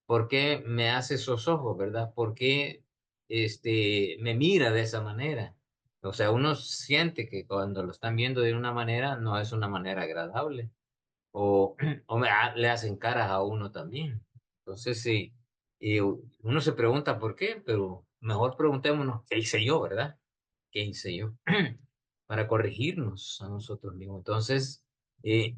¿Por qué me hace esos ojos, verdad? ¿Por qué me mira de esa manera? O sea, uno siente que cuando lo están viendo de una manera, no es una manera agradable. O, le hacen caras a uno también. Entonces, sí, uno se pregunta por qué, pero mejor preguntémonos: ¿qué hice yo, verdad? ¿Qué hice yo? Para corregirnos a nosotros mismos. Entonces, eh,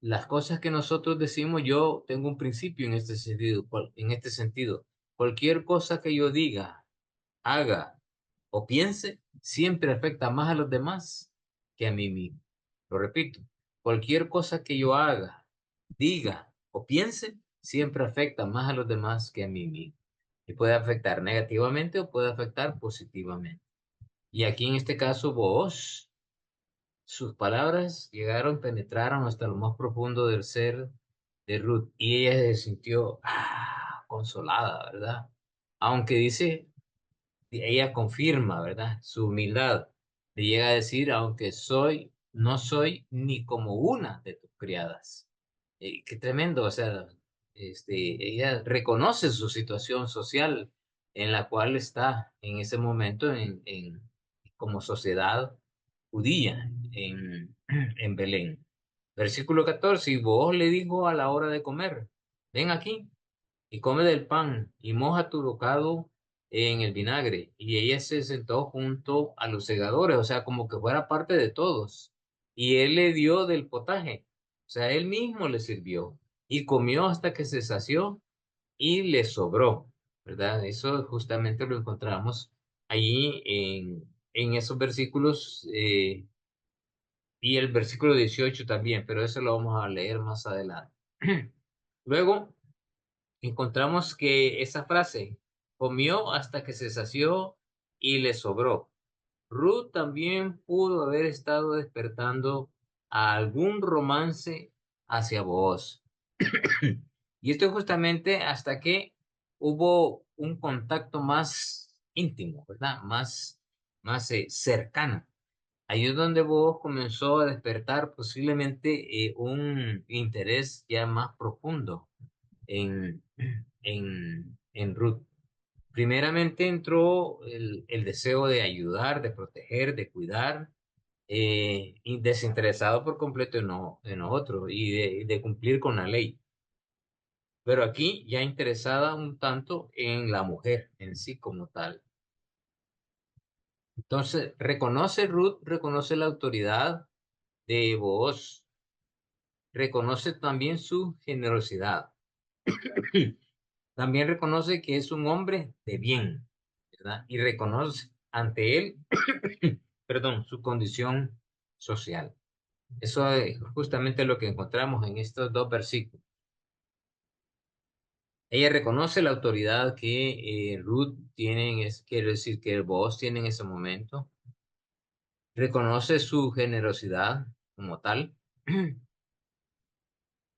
las cosas que nosotros decimos, yo tengo un principio en este sentido, en este sentido. Cualquier cosa que yo diga, haga o piense, siempre afecta más a los demás que a mí mismo. Lo repito, cualquier cosa que yo haga, diga o piense, siempre afecta más a los demás que a mí mismo. Y puede afectar negativamente o puede afectar positivamente. Y aquí en este caso, vos, sus palabras llegaron, penetraron hasta lo más profundo del ser de Ruth, y ella se sintió consolada, ¿verdad? Aunque ella confirma, ¿verdad? Su humildad. Le llega a decir, aunque no soy ni como una de tus criadas. Qué tremendo, o sea, ella reconoce su situación social en la cual está en ese momento como sociedad judía en Belén. Versículo 14, y vos le dijo a la hora de comer, ven aquí y come del pan y moja tu bocado en el vinagre. Y ella se sentó junto a los segadores, o sea, como que fuera parte de todos. Y él le dio del potaje, o sea, él mismo le sirvió y comió hasta que se sació y le sobró, ¿verdad? Eso justamente lo encontramos allí en esos versículos y el versículo 18 también, pero eso lo vamos a leer más adelante. Luego encontramos que esa frase, comió hasta que se sació y le sobró. Ruth también pudo haber estado despertando a algún romance hacia vos. Y esto justamente hasta que hubo un contacto más íntimo, ¿verdad? Más cercano. Ahí es donde vos comenzó a despertar posiblemente un interés ya más profundo en, en Ruth. Primeramente entró el deseo de ayudar, de proteger, de cuidar, y desinteresado por completo en nosotros y de cumplir con la ley. Pero aquí ya interesada un tanto en la mujer en sí como tal. Entonces, reconoce la autoridad de Booz, reconoce también su generosidad. También reconoce que es un hombre de bien, ¿verdad? Y reconoce ante él, perdón, su condición social. Eso es justamente lo que encontramos en estos dos versículos. Ella reconoce la autoridad que Ruth tiene, quiere decir que Boaz tiene en ese momento. Reconoce su generosidad como tal.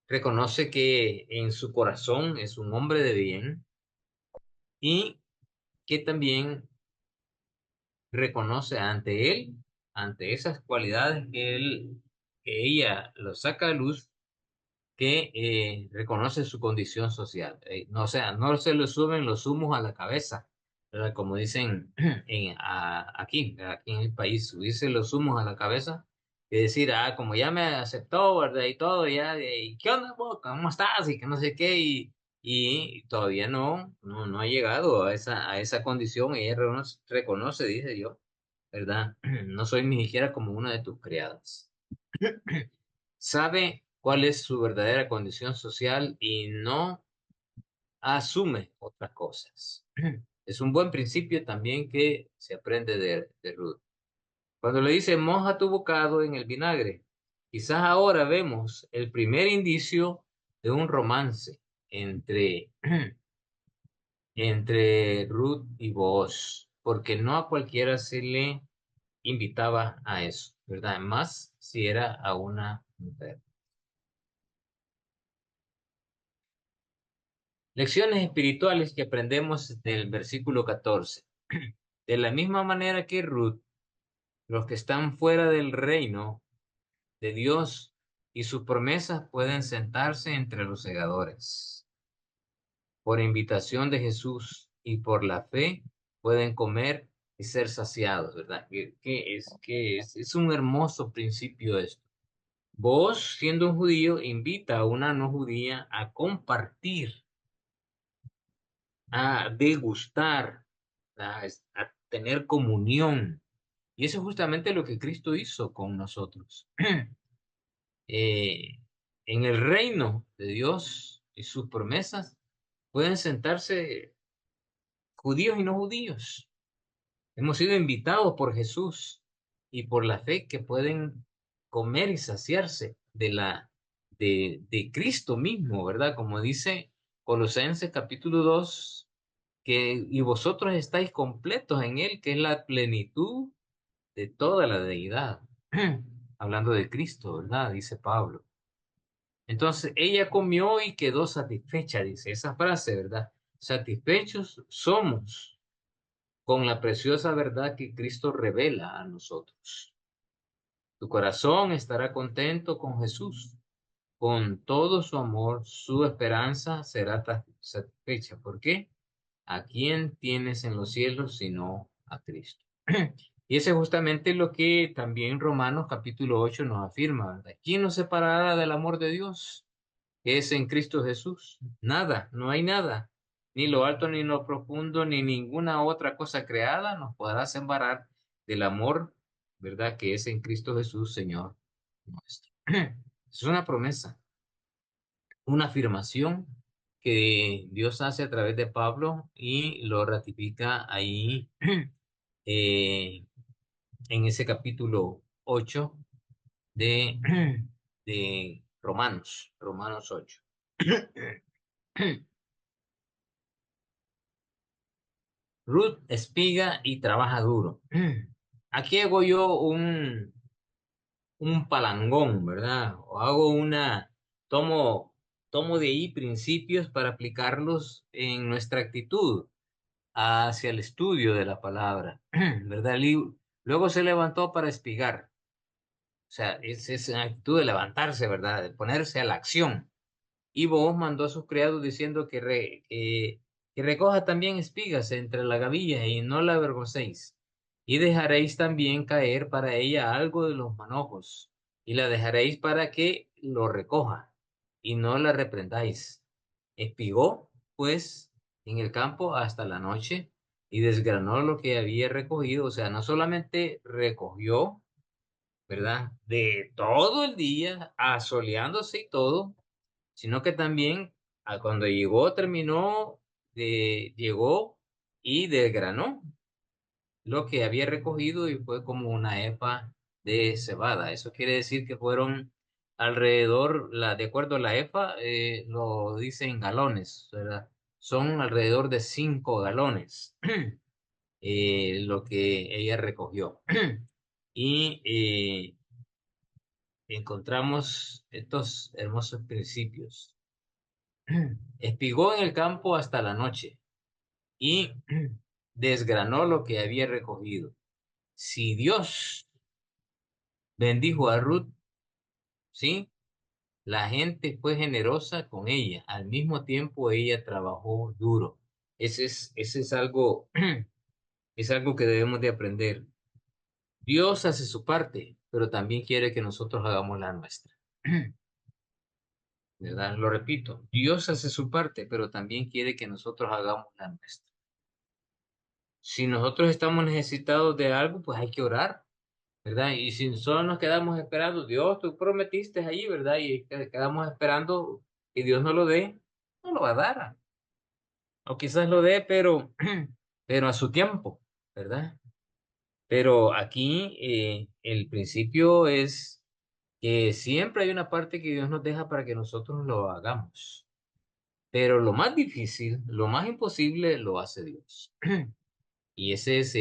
Reconoce que en su corazón es un hombre de bien y que también reconoce ante él, ante esas cualidades que ella lo saca a luz, que reconoce su condición social. No, o sea, no se le suben los humos a la cabeza, ¿verdad? Como dicen aquí en el país, subirse los humos a la cabeza, y decir, como ya me aceptó, ¿verdad? Y todo, ya, ¿y qué onda, vos? ¿Cómo estás? Y que no sé qué, y todavía no ha llegado a esa condición, ella reconoce, dice yo, ¿verdad? No soy ni siquiera como una de tus criadas. Sabe cuál es su verdadera condición social y no asume otras cosas. Es un buen principio también que se aprende de Ruth. Cuando le dice, moja tu bocado en el vinagre, quizás ahora vemos el primer indicio de un romance entre, entre Ruth y Boaz, porque no a cualquiera se le invitaba a eso, ¿verdad? Más si era a una mujer. Lecciones espirituales que aprendemos del versículo 14. De la misma manera que Ruth, los que están fuera del reino de Dios y sus promesas pueden sentarse entre los segadores. Por invitación de Jesús y por la fe pueden comer y ser saciados, ¿verdad? Es un hermoso principio esto. Vos, siendo un judío, invita a una no judía a compartir, a degustar, a tener comunión. Y eso es justamente lo que Cristo hizo con nosotros. Eh, en el reino de Dios y sus promesas pueden sentarse judíos y no judíos. Hemos sido invitados por Jesús y por la fe que pueden comer y saciarse de Cristo mismo, ¿verdad? Como dice Colosenses capítulo 2, y vosotros estáis completos en él, que es la plenitud de toda la deidad. Hablando de Cristo, ¿verdad? Dice Pablo. Entonces, ella comió y quedó satisfecha, dice esa frase, ¿verdad? Satisfechos somos con la preciosa verdad que Cristo revela a nosotros. Tu corazón estará contento con Jesús. Con todo su amor, su esperanza será satisfecha. ¿Por qué? ¿A quién tienes en los cielos sino a Cristo? Y eso es justamente lo que también Romanos capítulo 8 nos afirma, ¿verdad? ¿Quién nos separará del amor de Dios? Que es en Cristo Jesús. Nada, no hay nada. Ni lo alto, ni lo profundo, ni ninguna otra cosa creada nos podrá separar del amor, ¿verdad? Que es en Cristo Jesús, Señor nuestro. Es una promesa, una afirmación que Dios hace a través de Pablo y lo ratifica ahí en ese capítulo 8 de, de Romanos, Romanos 8. Ruth espiga y trabaja duro. Aquí hago yo un palangón, ¿verdad? O hago tomo de ahí principios para aplicarlos en nuestra actitud hacia el estudio de la palabra, ¿verdad? Luego se levantó para espigar. O sea, es una actitud de levantarse, ¿verdad? De ponerse a la acción. Y Booz mandó a sus criados diciendo que recoja también espigas entre la gavilla y no la avergoncéis. Y dejaréis también caer para ella algo de los manojos, y la dejaréis para que lo recoja, y no la reprendáis. Espigó, pues, en el campo hasta la noche, y desgranó lo que había recogido. O sea, no solamente recogió, ¿verdad? De todo el día, asoleándose y todo, sino que también cuando llegó, llegó y desgranó lo que había recogido y fue como una efa de cebada. Eso quiere decir que fueron alrededor, de acuerdo a la efa, lo dice en galones, ¿verdad? Son alrededor de 5 galones lo que ella recogió. Y encontramos estos hermosos principios. Espigó en el campo hasta la noche y desgranó lo que había recogido. Si Dios bendijo a Ruth, ¿sí? La gente fue generosa con ella. Al mismo tiempo ella trabajó duro. Ese es algo, es algo que debemos de aprender. Dios hace su parte, pero también quiere que nosotros hagamos la nuestra. ¿Verdad? Lo repito, Dios hace su parte, pero también quiere que nosotros hagamos la nuestra. Si nosotros estamos necesitados de algo, pues hay que orar, ¿verdad? Y si solo nos quedamos esperando, Dios, tú prometiste ahí, ¿verdad? Y quedamos esperando que Dios nos lo dé, no lo va a dar. O quizás lo dé, pero a su tiempo, ¿verdad? Pero aquí el principio es que siempre hay una parte que Dios nos deja para que nosotros lo hagamos. Pero lo más difícil, lo más imposible, lo hace Dios. Y ese es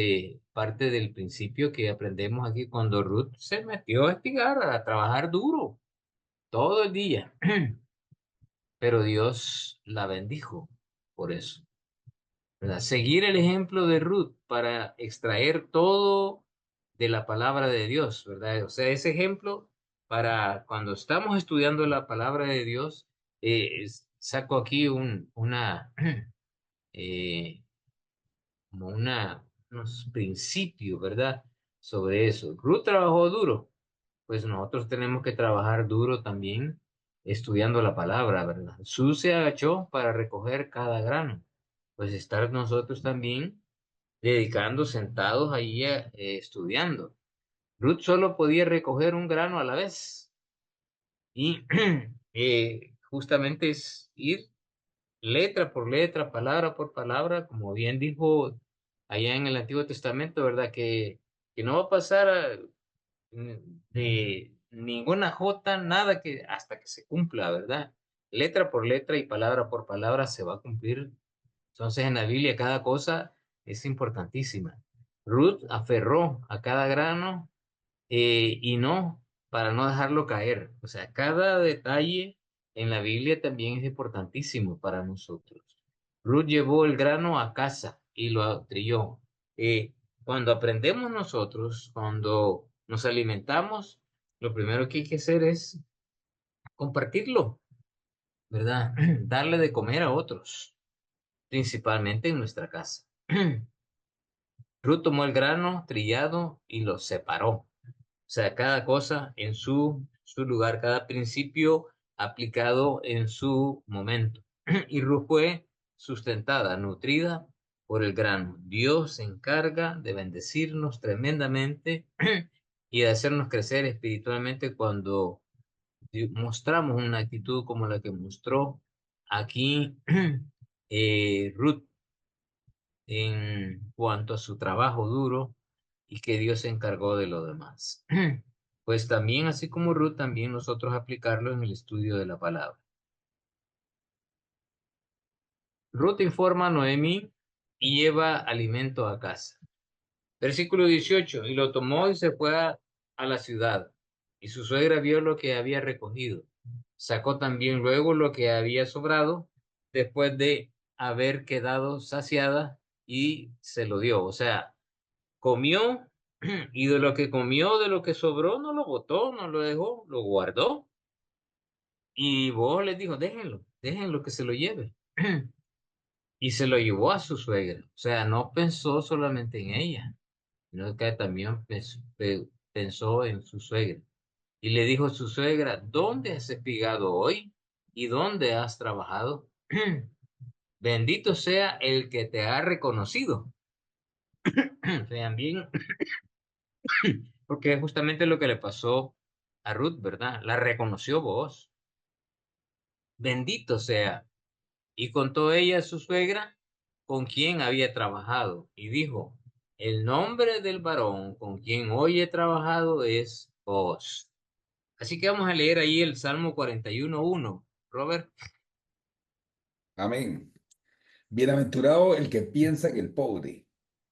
parte del principio que aprendemos aquí cuando Ruth se metió a espigar, a trabajar duro todo el día. Pero Dios la bendijo por eso, ¿verdad? Seguir el ejemplo de Ruth para extraer todo de la palabra de Dios, ¿verdad? O sea, ese ejemplo para cuando estamos estudiando la palabra de Dios, saco aquí eh, como unos principios, ¿verdad? Sobre eso. Ruth trabajó duro, pues nosotros tenemos que trabajar duro también estudiando la palabra, ¿verdad? Jesús se agachó para recoger cada grano, pues estar nosotros también dedicando, sentados ahí estudiando. Ruth solo podía recoger un grano a la vez y justamente es ir letra por letra, palabra por palabra, como bien dijo allá en el Antiguo Testamento, ¿verdad? Que no va a pasar de ninguna jota, nada que hasta que se cumpla, ¿verdad? Letra por letra y palabra por palabra se va a cumplir. Entonces en la Biblia cada cosa es importantísima. Ruth aferró a cada grano y no, para no dejarlo caer. O sea, cada detalle en la Biblia también es importantísimo para nosotros. Ruth llevó el grano a casa y lo trilló. Cuando aprendemos nosotros, cuando nos alimentamos, lo primero que hay que hacer es compartirlo, ¿verdad? Darle de comer a otros, principalmente en nuestra casa. Ruth tomó el grano trillado y lo separó. O sea, cada cosa en su lugar, cada principio aplicado en su momento. Y Ruth fue sustentada, nutrida por el grano. Dios se encarga de bendecirnos tremendamente y de hacernos crecer espiritualmente cuando mostramos una actitud como la que mostró aquí Ruth en cuanto a su trabajo duro y que Dios se encargó de lo demás. Pues también, así como Ruth, también nosotros aplicarlo en el estudio de la palabra. Ruth informa a Noemí y lleva alimento a casa. Versículo 18, y lo tomó y se fue a la ciudad, y su suegra vio lo que había recogido. Sacó también luego lo que había sobrado, después de haber quedado saciada, y se lo dio. O sea, comió, y de lo que comió, de lo que sobró, no lo botó, no lo dejó, lo guardó. Y vos les dijo, déjenlo que se lo lleve. Y se lo llevó a su suegra. O sea, no pensó solamente en ella, sino que también pensó en su suegra. Y le dijo a su suegra, ¿dónde has espigado hoy? ¿Y dónde has trabajado? Bendito sea el que te ha reconocido. Vean bien, porque es justamente lo que le pasó a Ruth, ¿verdad? La reconoció vos. Bendito sea. Y contó ella a su suegra con quien había trabajado. Y dijo, el nombre del varón con quien hoy he trabajado es vos. Así que vamos a leer ahí el Salmo 41:1. Robert. Amén. Bienaventurado el que piensa que el pobre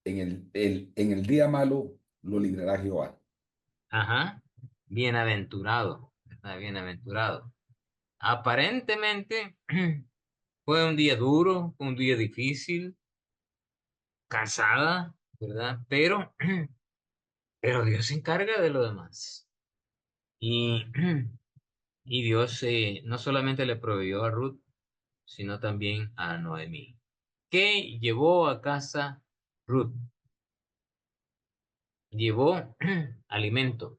en el día malo lo librará Jehová. Ajá. Bienaventurado, ¿verdad? Bienaventurado. Aparentemente fue un día duro, un día difícil, cansada, ¿verdad? Pero Dios se encarga de lo demás. Y, y Dios no solamente le proveyó a Ruth, sino también a Noemí. ¿Qué llevó a casa Ruth? Llevó alimento,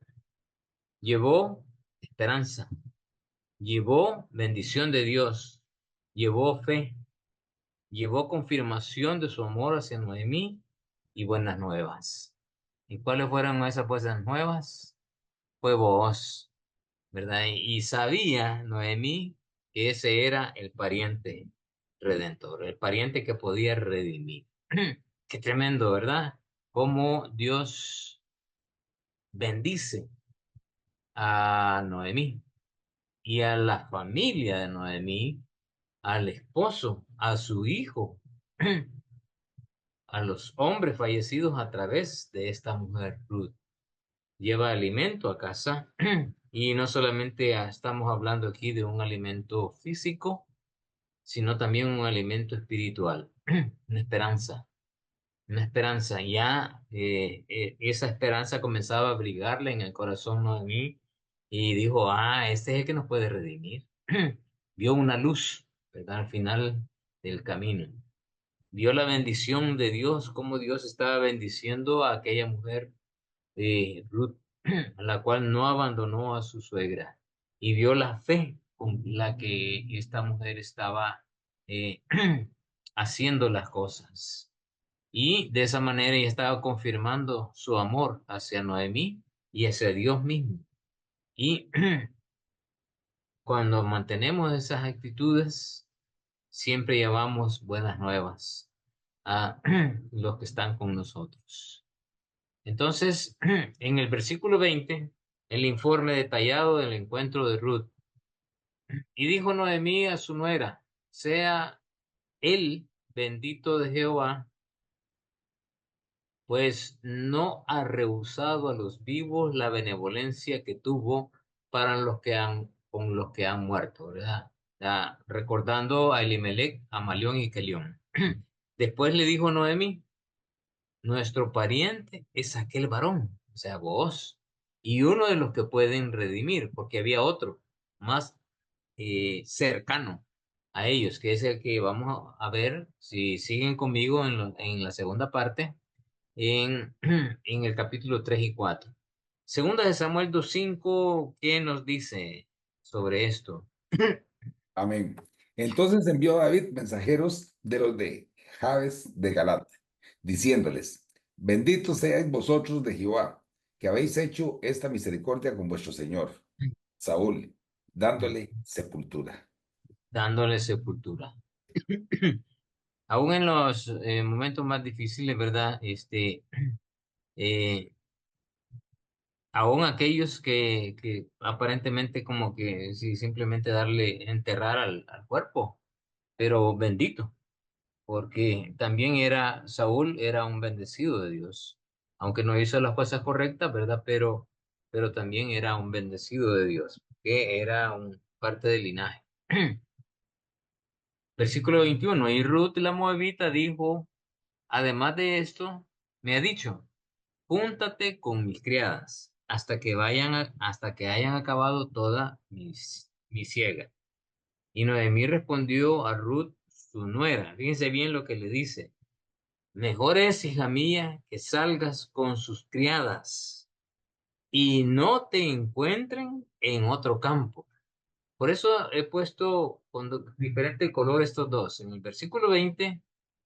llevó esperanza, llevó bendición de Dios, llevó fe, llevó confirmación de su amor hacia Noemí y buenas nuevas. ¿Y cuáles fueron esas buenas nuevas? Fue vos, ¿verdad? Y sabía Noemí que ese era el pariente redentor, el pariente que podía redimir. Qué tremendo, ¿verdad? Cómo Dios bendice a Noemí y a la familia de Noemí, al esposo, a su hijo, a los hombres fallecidos a través de esta mujer Ruth. Lleva alimento a casa y no solamente estamos hablando aquí de un alimento físico, sino también un alimento espiritual, una esperanza. Una esperanza, ya esa esperanza comenzaba a brillarle en el corazón de Noemí y dijo, este es el que nos puede redimir. Vio una luz, ¿verdad? Al final del camino. Vio la bendición de Dios, cómo Dios estaba bendiciendo a aquella mujer, Ruth, a la cual no abandonó a su suegra. Y vio la fe con la que esta mujer estaba eh, haciendo las cosas. Y de esa manera ella estaba confirmando su amor hacia Noemí y hacia Dios mismo. Y cuando mantenemos esas actitudes, siempre llevamos buenas nuevas a los que están con nosotros. Entonces, en el versículo 20, el informe detallado del encuentro de Ruth. Y dijo Noemí a su nuera, sea el bendito de Jehová, pues no ha rehusado a los vivos la benevolencia que tuvo para con los que han muerto, ¿verdad? Recordando a Elimelech, a Malión y Kelión. Después le dijo Noemí, nuestro pariente es aquel varón, o sea, vos, y uno de los que pueden redimir, porque había otro más cercano a ellos, que es el que vamos a ver si siguen conmigo en la segunda parte, en, en el capítulo 3 y 4. Segunda de Samuel 2:5, ¿qué nos dice sobre esto? Amén. Entonces envió David mensajeros de los de Jabes de Galat, diciéndoles, benditos seáis vosotros de Jehová, que habéis hecho esta misericordia con vuestro señor, Saúl, dándole sepultura. Dándole sepultura. Aún en los momentos más difíciles, ¿verdad? Eh, aún aquellos que aparentemente como que sí, simplemente darle, enterrar al cuerpo, pero bendito, porque también Saúl era un bendecido de Dios, aunque no hizo las cosas correctas, ¿verdad? Pero también era un bendecido de Dios, que era parte del linaje. Versículo 21, y Ruth la moabita dijo, además de esto, me ha dicho, júntate con mis criadas hasta que hayan acabado toda mi siega. Y Noemí respondió a Ruth, su nuera. Fíjense bien lo que le dice. Mejor es, hija mía, que salgas con sus criadas y no te encuentren en otro campo. Por eso he puesto con diferente color estos dos. En el versículo 20,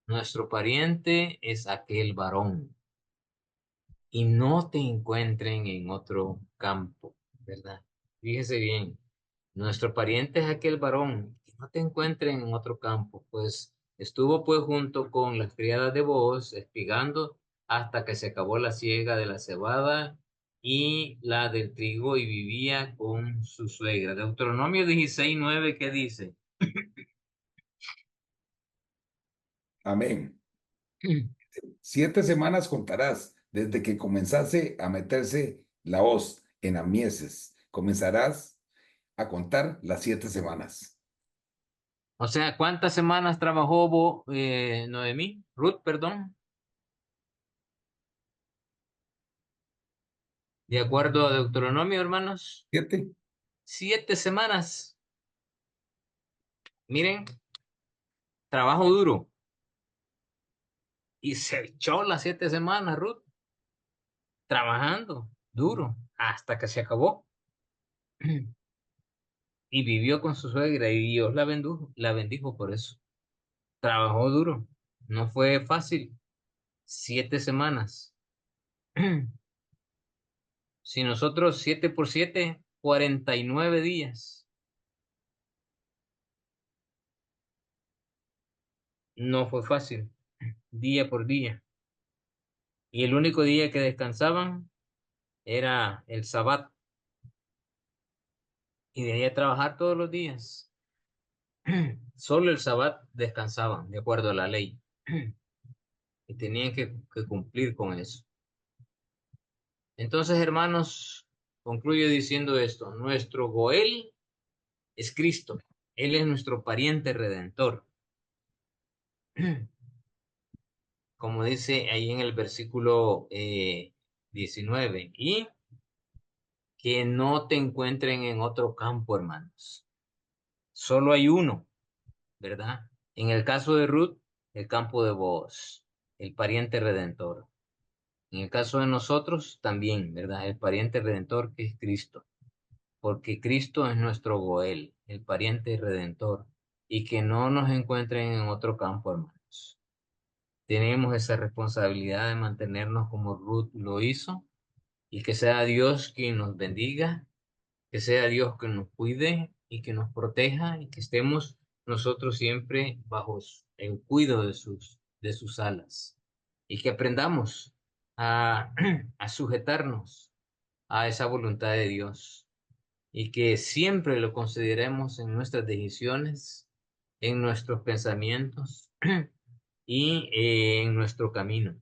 nuestro pariente es aquel varón y no te encuentren en otro campo, ¿verdad? Fíjese bien, nuestro pariente es aquel varón y no te encuentren en otro campo, pues estuvo pues junto con las criadas de Booz espigando hasta que se acabó la siega de la cebada y la del trigo y vivía con su suegra. Deuteronomio 16:9, ¿qué dice? Amén. 7 semanas contarás desde que comenzase a meterse la hoz en las mieses. Comenzarás a contar las 7 semanas. O sea, ¿cuántas semanas trabajó Noemí? Ruth, perdón. De acuerdo a Deuteronomio, hermanos, 7. 7 semanas. Miren, trabajo duro. Y se echó las 7 semanas, Ruth, trabajando duro hasta que se acabó. Y vivió con su suegra y Dios la bendijo por eso. Trabajó duro. No fue fácil. 7 semanas. Si nosotros 7 por 7, 49 días. No fue fácil. Día por día. Y el único día que descansaban era el sabbat. Y de ahí a trabajar todos los días. Solo el sabbat descansaban, de acuerdo a la ley. Y tenían que cumplir con eso. Entonces, hermanos, concluyo diciendo esto. Nuestro Goel es Cristo. Él es nuestro pariente redentor. Como dice ahí en el versículo 19. Y que no te encuentren en otro campo, hermanos. Solo hay uno, ¿verdad? En el caso de Ruth, el campo de Booz, el pariente redentor. En el caso de nosotros, también, ¿verdad? El pariente redentor que es Cristo, porque Cristo es nuestro Goel, el pariente redentor, y que no nos encuentren en otro campo, hermanos. Tenemos esa responsabilidad de mantenernos como Ruth lo hizo, y que sea Dios quien nos bendiga, que sea Dios quien nos cuide y que nos proteja, y que estemos nosotros siempre bajo el cuidado de sus alas, y que aprendamos a, a sujetarnos a esa voluntad de Dios y que siempre lo consideremos en nuestras decisiones, en nuestros pensamientos y en nuestro camino,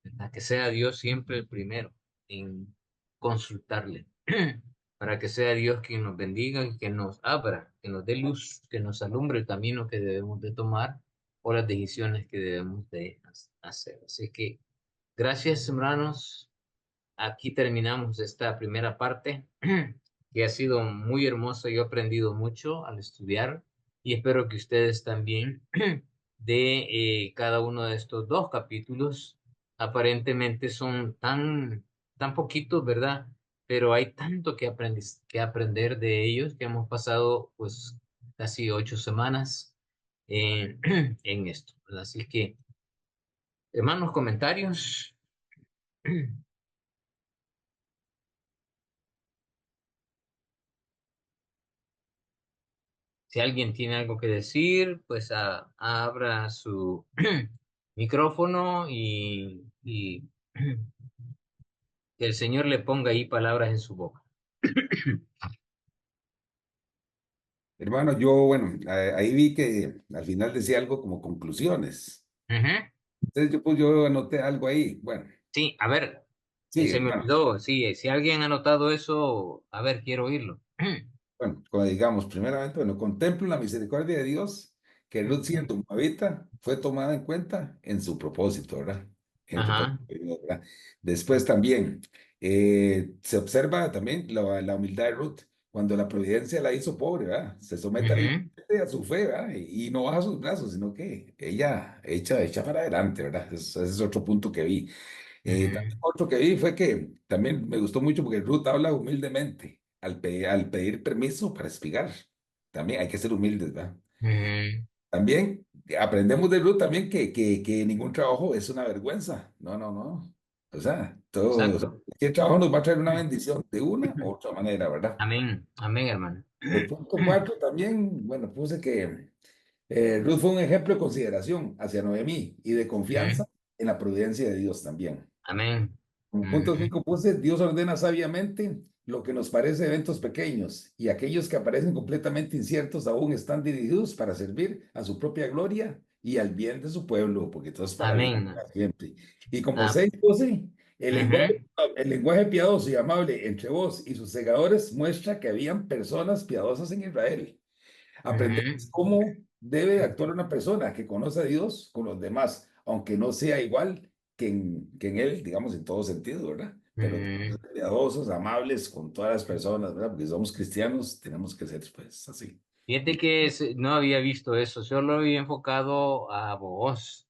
¿verdad? Que sea Dios siempre el primero en consultarle, para que sea Dios quien nos bendiga y que nos abra, que nos dé luz, que nos alumbre el camino que debemos de tomar o las decisiones que debemos de hacer. Así que Gracias, hermanos. Aquí terminamos esta primera parte, que ha sido muy hermosa. Yo he aprendido mucho al estudiar y espero que ustedes también de cada uno de estos dos capítulos. Aparentemente son tan poquitos, ¿verdad? Pero hay tanto que aprender de ellos que hemos pasado pues casi 8 semanas en, en esto, ¿verdad? Así que, hermanos, comentarios. Si alguien tiene algo que decir, pues abra su micrófono y que el Señor le ponga ahí palabras en su boca. Hermano, yo, bueno, ahí vi que al final decía algo como conclusiones. Ujú. Entonces yo anoté algo ahí. Bueno, Sí, a ver, sí, se me hermano. olvidó. Sí, si alguien ha notado eso, a ver, quiero oírlo. Bueno, como digamos, primeramente, bueno, contemplo la misericordia de Dios, que Ruth siendo moabita fue tomada en cuenta en su propósito, ¿verdad? En el propósito Ajá. de Dios, ¿verdad? Después también se observa también la humildad de Ruth, cuando la providencia la hizo pobre, ¿verdad? Se somete Ujú, a su fe, ¿verdad? Y no baja sus brazos, sino que ella echa para adelante, ¿verdad? Ese es otro punto que vi. También ujú, otro que vi fue que también me gustó mucho porque Ruth habla humildemente al pedir permiso para espigar. También hay que ser humildes, ¿verdad? ujú. También aprendemos de Ruth también que ningún trabajo es una vergüenza. No, no, no. O sea, todo, o sea, Exacto. cualquier trabajo nos va a traer una bendición de una u otra manera, ¿verdad? Amén, amén, hermano. El punto cuatro también, bueno, puse que Ruth fue un ejemplo de consideración hacia Noemí y de Ujú. confianza en la providencia de Dios también. Amén. Como punto Ujú, 5 puse, Dios ordena sabiamente lo que nos parece eventos pequeños y aquellos que aparecen completamente inciertos aún están dirigidos para servir a su propia gloria y al bien de su pueblo, porque todo es para bien amén. para siempre. Y como Ah, 6 puse, ujú, el lenguaje piadoso y amable entre vos y sus segadores muestra que habían personas piadosas en Israel. Aprendemos ujú. cómo debe actuar una persona que conoce a Dios con los demás, aunque no sea igual que en Él, digamos, en todo sentido, ¿verdad? Pero Ujú. cuidadosos, amables con todas las personas, ¿verdad? Porque somos cristianos, tenemos que ser, pues, así. Fíjate que no había visto eso, solo había enfocado a vos,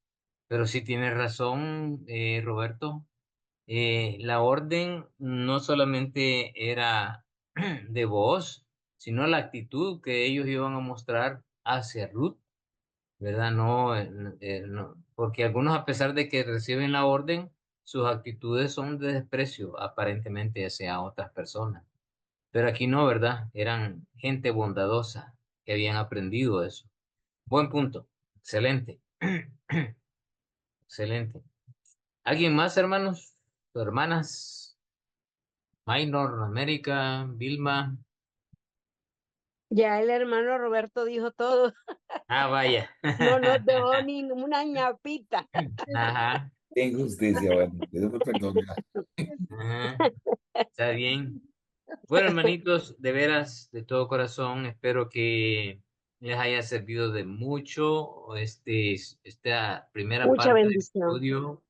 pero sí tienes razón, Roberto. La orden no solamente era de vos, sino la actitud que ellos iban a mostrar hacia Ruth, ¿verdad? No, no, porque algunos, a pesar de que reciben la orden, sus actitudes son de desprecio aparentemente hacia otras personas. Pero aquí no, ¿verdad? Eran gente bondadosa que habían aprendido eso. Buen punto. Excelente. Excelente. ¿Alguien más, hermanos? ¿Hermanas? Minor, América, Vilma. Ya el hermano Roberto dijo todo, Ah, vaya. no nos dejó ni una ñapita. Ajá, Qué injusticia, bueno, que Dios me perdone. ajá. Está bien. Bueno, hermanitos, de veras, de todo corazón, espero que les haya servido de mucho esta primera Mucha parte del bendición. estudio,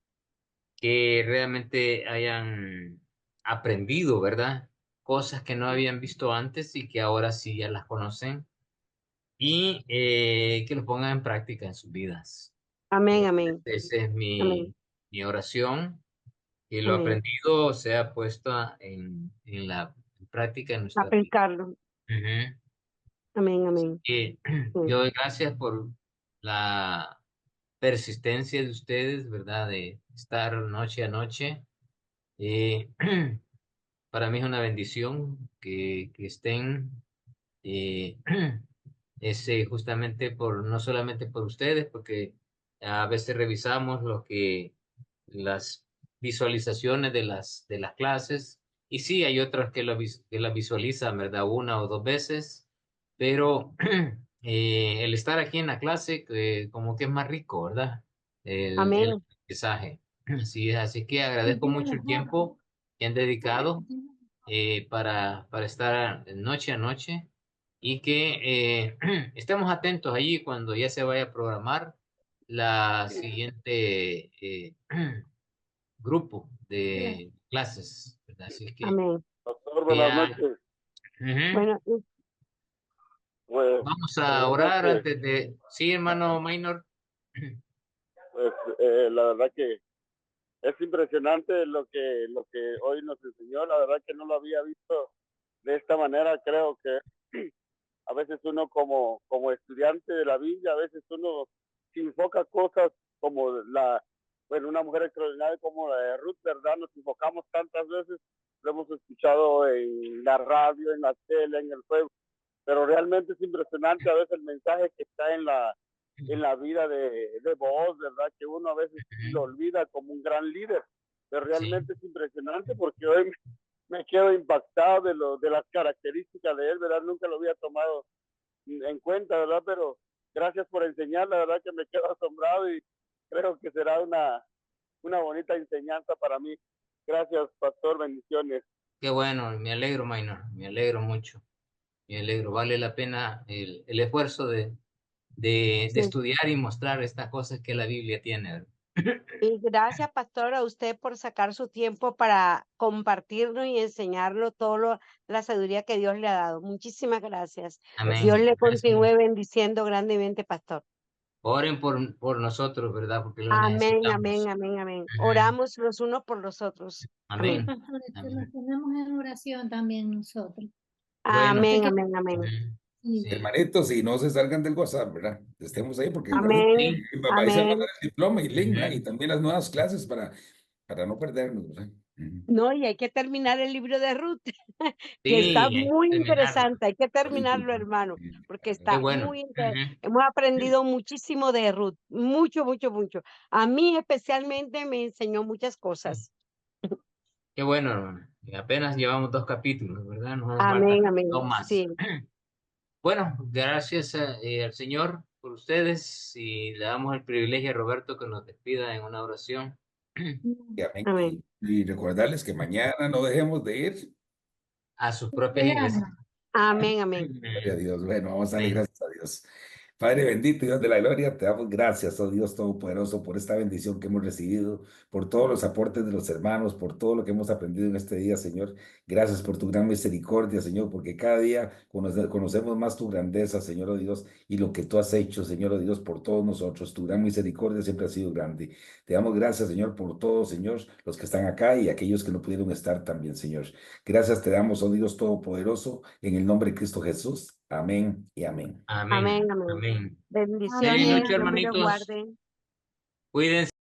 que realmente hayan aprendido, ¿verdad? Cosas que no habían visto antes y que ahora sí ya las conocen y que lo pongan en práctica en sus vidas. Amén, amén, Esa es amén, mi oración, que lo amén. aprendido sea puesto en la práctica en nuestra vida. Aplicarlo. Ujú. Amén, amén. Eh, Sí. yo doy gracias por la persistencia de ustedes, ¿verdad? De estar noche a noche. Eh, para mí es una bendición que estén eh, justamente no solamente por ustedes, porque a veces revisamos las visualizaciones de las clases, y sí, hay otras que las visualizan, ¿verdad? Una o dos veces, pero el estar aquí en la clase, como que es más rico, ¿verdad? El Amén. aprendizaje. Así que agradezco mucho el tiempo que han dedicado para estar noche a noche y que estemos atentos allí cuando ya se vaya a programar la siguiente grupo de clases, ¿verdad? Así es que Amén. Pastor, buenas ya, noches. Bueno, Pues, vamos a orar antes de... Sí, hermano Minor. pues la verdad que es impresionante lo que hoy nos enseñó. La verdad que no lo había visto de esta manera. Creo que a veces uno como estudiante de la Biblia, a veces uno se enfoca cosas como una mujer extraordinaria como la de Ruth, ¿verdad? Nos enfocamos tantas veces, lo hemos escuchado en la radio, en la tele, en el Facebook, pero realmente es impresionante a veces el mensaje que está en la vida de Boaz, ¿verdad? Que uno a veces lo olvida como un gran líder, pero realmente es impresionante porque hoy me quedo impactado de las características de él, ¿verdad? Nunca lo había tomado en cuenta, ¿verdad? Pero gracias por enseñar, la verdad que me quedo asombrado y creo que será una bonita enseñanza para mí. Gracias, pastor, bendiciones. Qué bueno, me alegro, Minor, me alegro mucho. Me alegro, vale la pena el esfuerzo de sí. estudiar y mostrar estas cosas que la Biblia tiene, ¿verdad? Y gracias, pastor, a usted por sacar su tiempo para compartirnos y enseñarlo la sabiduría que Dios le ha dado. Muchísimas gracias. Amén. Dios le Gracias. continúe bendiciendo grandemente, pastor. Oren por nosotros, ¿verdad? Porque lo Amén, necesitamos. amén, amén, amén. Ujú. Oramos los unos por los otros. Amén. Amén. Pastor, Amén. los tenemos en oración también nosotros. Bueno. Amén, amén, amén. Ujú. Sí. Sí. Hermanitos, y no se salgan del WhatsApp, ¿verdad? Estemos ahí porque Amén, mi papá ahí se va a amén. mandar el diploma y link, ¿verdad? Ujú. Y también las nuevas clases para no perdernos, ¿verdad? Ujú. No, y hay que terminar el libro de Ruth, que Sí, está hay que muy terminarlo. interesante. Hay que terminarlo, hermano, porque Qué está bueno. muy interesante. Ujú. Hemos aprendido muchísimo de Ruth, mucho, mucho, mucho. A mí especialmente me enseñó muchas cosas. Qué bueno, hermano. Y apenas llevamos 2 capítulos, ¿verdad? Nos hace falta Amén, amén. 2 más. Sí. Bueno, gracias al Señor por ustedes y le damos el privilegio a Roberto que nos despida en una oración. Y amén. Amén. Y recordarles que mañana no dejemos de ir. A sus propias iglesias. Amén, amén. Gloria a Dios. Bueno, vamos a darle Amén. gracias a Dios. Padre bendito, Dios de la gloria, te damos gracias, oh Dios Todopoderoso, por esta bendición que hemos recibido, por todos los aportes de los hermanos, por todo lo que hemos aprendido en este día, Señor. Gracias por tu gran misericordia, Señor, porque cada día conocemos más tu grandeza, Señor, oh Dios, y lo que tú has hecho, Señor, oh Dios, por todos nosotros. Tu gran misericordia siempre ha sido grande. Te damos gracias, Señor, por todos, Señor, los que están acá y aquellos que no pudieron estar también, Señor. Gracias te damos, oh Dios Todopoderoso, en el nombre de Cristo Jesús. Amén y amén. Amén. Amén, amén. Amén. Bendiciones, Feliz noche, Dios me los hermanitos. guarde. Cuídense.